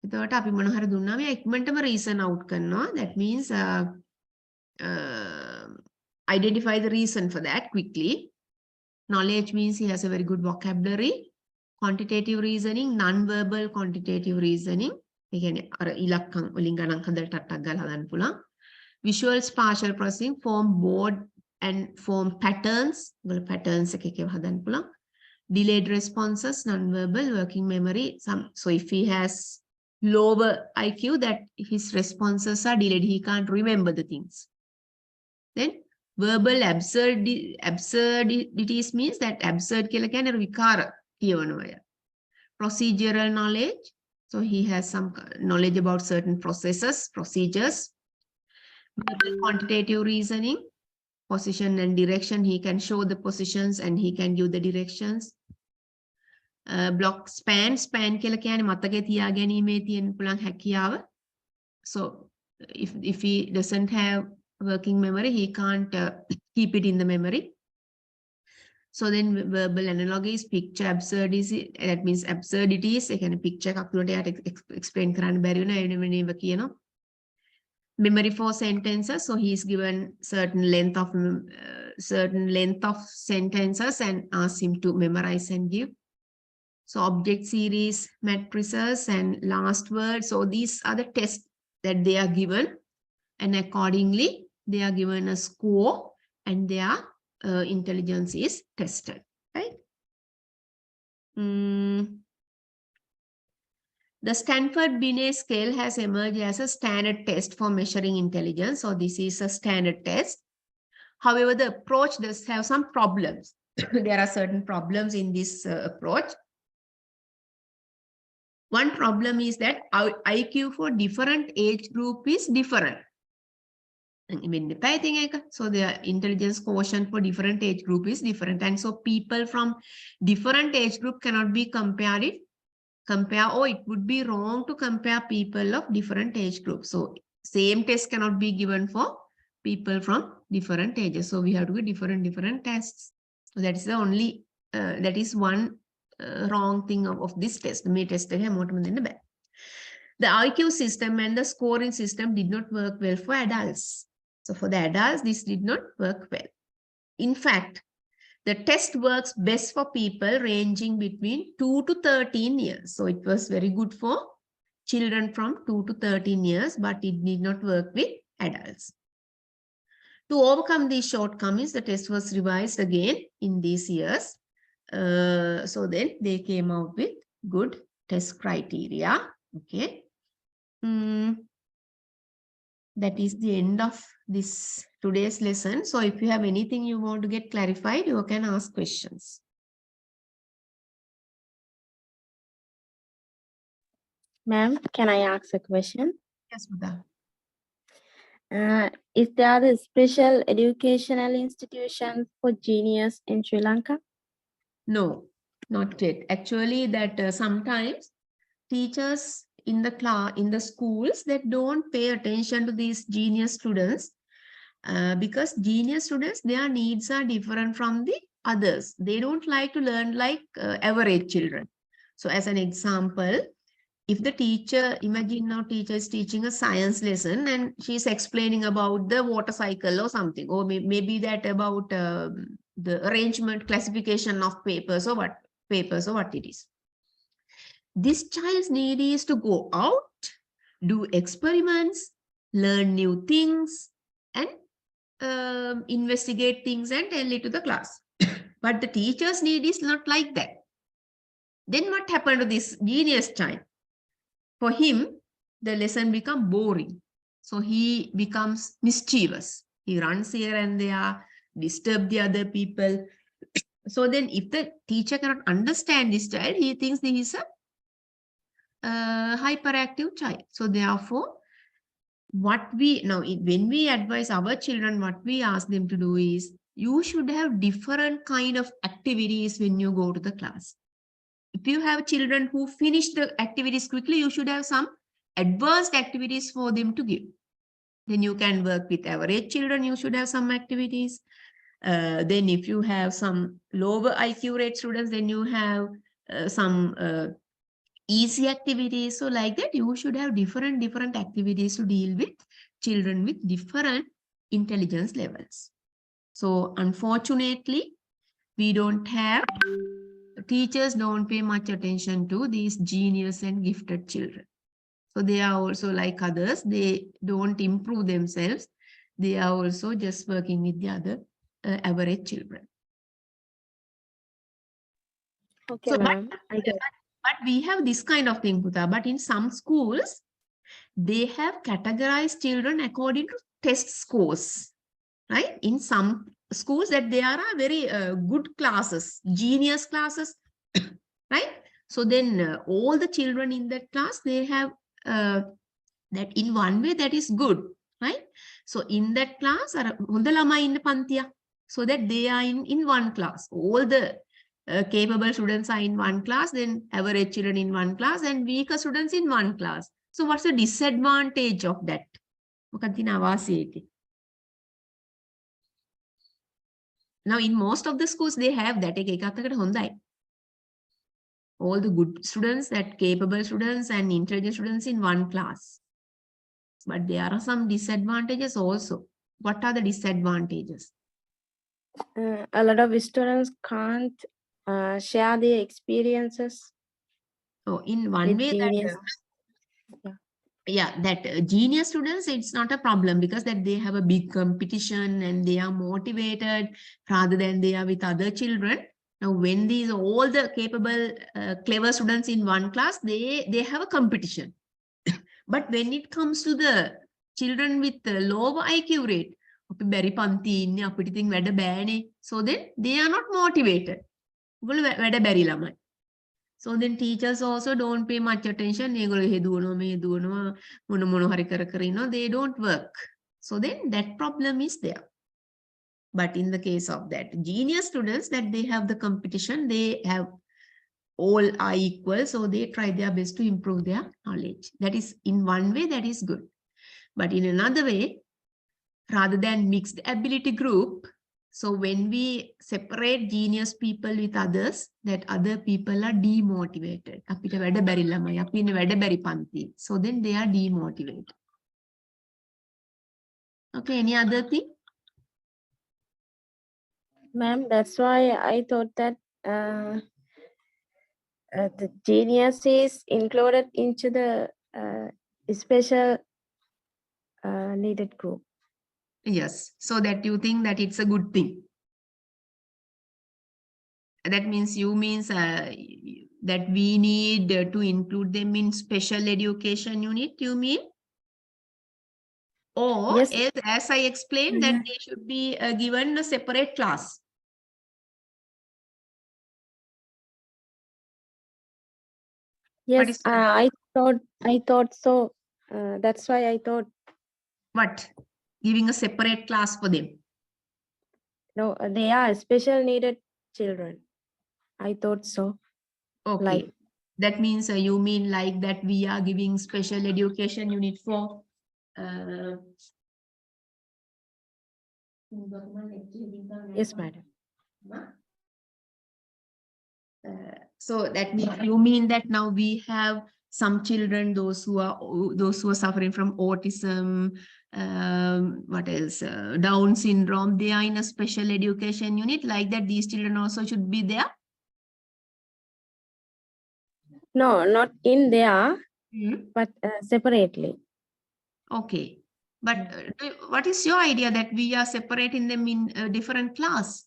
එතකොට අපි මොන හරි දුන්නාම ඉක්මනටම reason out කරනවා. That means identify the reason for that quickly. Knowledge means he has a very good vocabulary. Quantitative reasoning, non-verbal quantitative reasoning. ඉලක්කම් වලින් ගණන් හදලා ටට්ටක් ගාලා හදන්න පුළුවන්. Visual spatial processing, form board and form patterns. Patterns එකක හදන්න පුළුවන්. Delayed responses, non-verbal, working memory. So if he has lower IQ, that his responses are delayed. He can't remember the things. Then verbal absurdities means that absurd කියලා කියන්නේ විකාර කියවනවා. Procedural knowledge. So he has some knowledge about certain procedures. Verbal quantitative reasoning, position and direction. He can show the positions and he can give the directions. Block span කියලා කියන්නේ මතකේ තියාගැනීමේ තියෙන පුළුවන් හැකියාව. So if he doesn't have working memory, he can't keep it in the memory. So then verbal analogies, picture absurdities, that means absurdities. Again, picture explain කරන්න බැරි වෙන ඒව කියනවා. Memory for sentences. So he is given certain length of sentences and ask him to memorize and give. So object series, matrices, and last word. So these are the tests that they are given, and accordingly they are given a score and their intelligence is tested, right? The Stanford Binet scale has emerged as a standard test for measuring intelligence. So this is a standard test. However, the approach does have some problems. There are certain problems in this approach. One problem is that our IQ for different age group is different. So the intelligence quotient for different age group is different. And so people from different age group cannot be compared. It would be wrong to compare people of different age groups. So same test cannot be given for people from different ages. So we have to do different tests. So that is the only, that is one wrong thing of this test. The test. The IQ system and the scoring system did not work well for adults. So for the adults, this did not work well. In fact, the test works best for people ranging between 2 to 13 years. So it was very good for children from 2 to 13 years, but it did not work with adults. To overcome these shortcomings, the test was revised again in these years. So then they came out with good test criteria. Okay. That is the end of this today's lesson. So if you have anything you want to get clarified, you can ask questions. Ma'am, can I ask a question? Yes, Buddha. Is there a special educational institution for genius in Sri Lanka? No, not yet. Actually, that sometimes teachers in the class, in the schools, that don't pay attention to these genius students because genius students, their needs are different from the others. They don't like to learn like average children. So as an example, if the teacher, imagine now teacher is teaching a science lesson and she's explaining about the water cycle or something, or maybe that about the arrangement, classification of papers or what it is. This child's need is to go out, do experiments, learn new things, and investigate things and tell it to the class. But the teacher's need is not like that. Then what happened to this genius child? For him, the lesson becomes boring. So he becomes mischievous. He runs here and there, disturb the other people. So then if the teacher cannot understand this child, he thinks that he is a hyperactive child. So therefore, what we now, when we advise our children, what we ask them to do is, you should have different kind of activities when you go to the class. If you have children who finish the activities quickly, you should have some advanced activities for them to give. Then you can work with average children, you should have some activities. Then if you have some lower IQ rate students, then you have some easy activities. So like that, you should have different activities to deal with children with different intelligence levels. So unfortunately, we don't have, teachers don't pay much attention to these genius and gifted children. So they are also like others, they don't improve themselves. They are also just working with the other average children. Okay, so, ma'am. but we have this kind of thing, Putha. But in some schools, they have categorized children according to test scores, right? In some schools that there are very good classes, genius classes, right? So then all the children in that class, they have that in one way that is good, right? So in that class, so that they are in one class. All the capable students are in one class, then average children in one class, and weaker students in one class. So what's the disadvantage of that? Now, in most of the schools, they have that. All the good students, that capable students and intelligent students in one class. But there are some disadvantages also. What are the disadvantages? A lot of students can't share their experiences. So in one way, that genius students, it's not a problem because that they have a big competition and they are motivated rather than they are with other children. Now, when these all the capable, clever students in one class, they have a competition. But when it comes to the children with the lower IQ rate, අපි බැරි පන්ති ඉන්නේ අපිට ඉතින් වැඩ බෑනේ. So then they are not motivated. ඔයගොල්ලෝ වැඩ බැරි ළමයි. So then teachers also don't pay much attention. ඒගොල්ලෝ එහෙ දුවනවා මේ දුවනවා මොන හරි කර ඉන්නවා. They don't work. So then that problem is there. But in the case of that genius students, that they have the competition, they have all are equal, so they try their best to improve their knowledge. That is, in one way, that is good. But in another way, rather than mixed ability group, so when we separate genius people with others, that other people are demotivated. අපිට වැඩ බැරි ළමයි, අපි ඉන්නේ වැඩ බැරි පන්ති. So then they are demotivated. Okay, any other thing? Ma'am, that's why I thought that the genius is included into the special needed group. Yes, so that you think that it's a good thing. That means that we need to include them in special education unit, you mean? Or Yes. as I explained, that they should be given a separate class. Yes, is I thought so. That's why I thought. What? Giving a separate class for them? No, they are special needed children. I thought so. Okay. Like, that means you mean like that we are giving special education unit for yes, madam. So that means you mean that now we have some children, those who are suffering from autism, what else, Down syndrome, they are in a special education unit, like that these children also should be there? No, not in there, but separately. Okay, but what is your idea that we are separating them in a different class?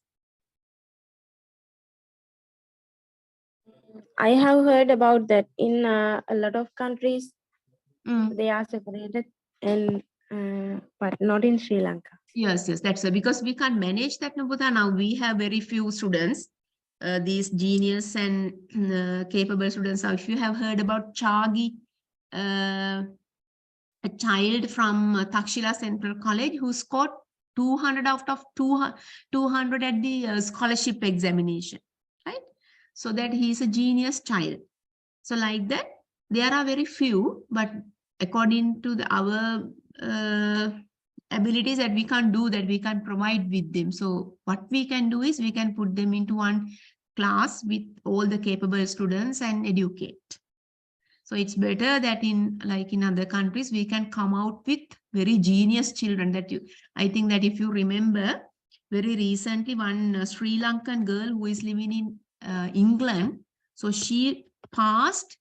I have heard about that in a lot of countries. They are separated, and but not in Sri Lanka. Yes, that's because we can't manage that, Nubhuta. Now we have very few students, these genius and capable students. Now, if you have heard about Chagi, a child from Takshila Central College who scored 200 out of 200 at the scholarship examination, right? So that he is a genius child. So like that, there are very few, but according to our abilities, that we can't do that, we can't provide with them. So what we can do is we can put them into one class with all the capable students and educate. So it's better that in other countries, we can come out with very genius children. I think that if you remember, very recently, one Sri Lankan girl who is living in England, so she passed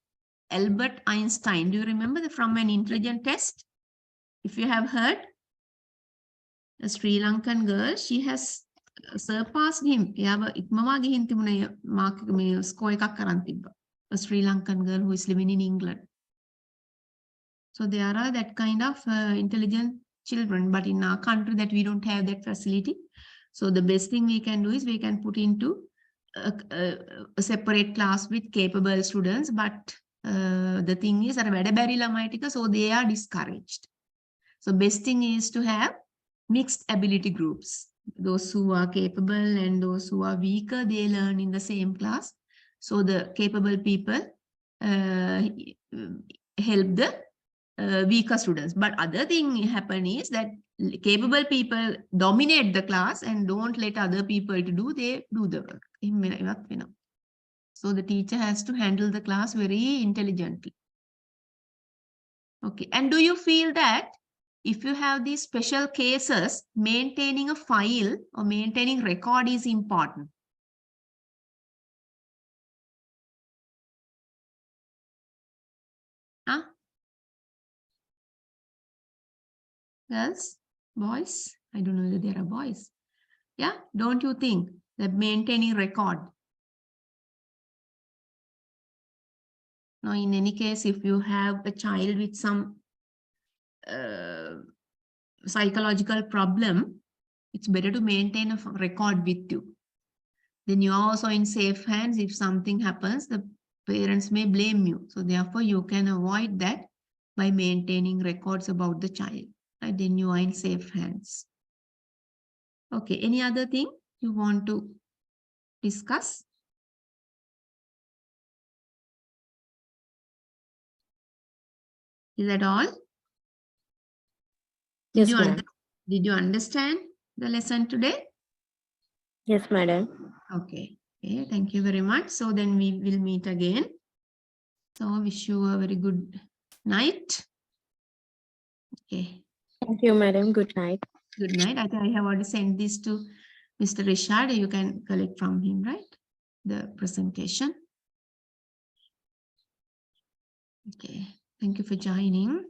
Albert Einstein. Do you remember from an intelligence test? If you have heard, a Sri Lankan girl, she has surpassed him. A Sri Lankan girl who is living in England. So there are that kind of intelligent children, but in our country that we don't have that facility. So the best thing we can do is we can put into a separate class with capable students, but the thing is, so they are discouraged. So best thing is to have mixed ability groups. Those who are capable and those who are weaker, they learn in the same class. So the capable people help the weaker students. But other thing happen is that capable people dominate the class and don't let other people to do, they do the work. So the teacher has to handle the class very intelligently. Okay, and do you feel that if you have these special cases, maintaining a file or maintaining record is important? Huh? Girls, boys? I don't know whether there are boys. Yeah, don't you think that maintaining record? Now, in any case, if you have a child with some psychological problem, It's better to maintain a record with you. Then you are also in safe hands. If something happens, the parents may blame you. So therefore, you can avoid that by maintaining records about the child. Right? Then you are in safe hands. Okay, any other thing you want to discuss? Is that all? Yes, ma'am. Did you understand the lesson today? Yes, madam. Okay. Okay, thank you very much. So then we will meet again. So wish you a very good night. Okay. Thank you, madam. Good night. Good night. I think I have already sent this to Mr. Richard. You can collect from him, right? The presentation. Okay. Thank you for joining.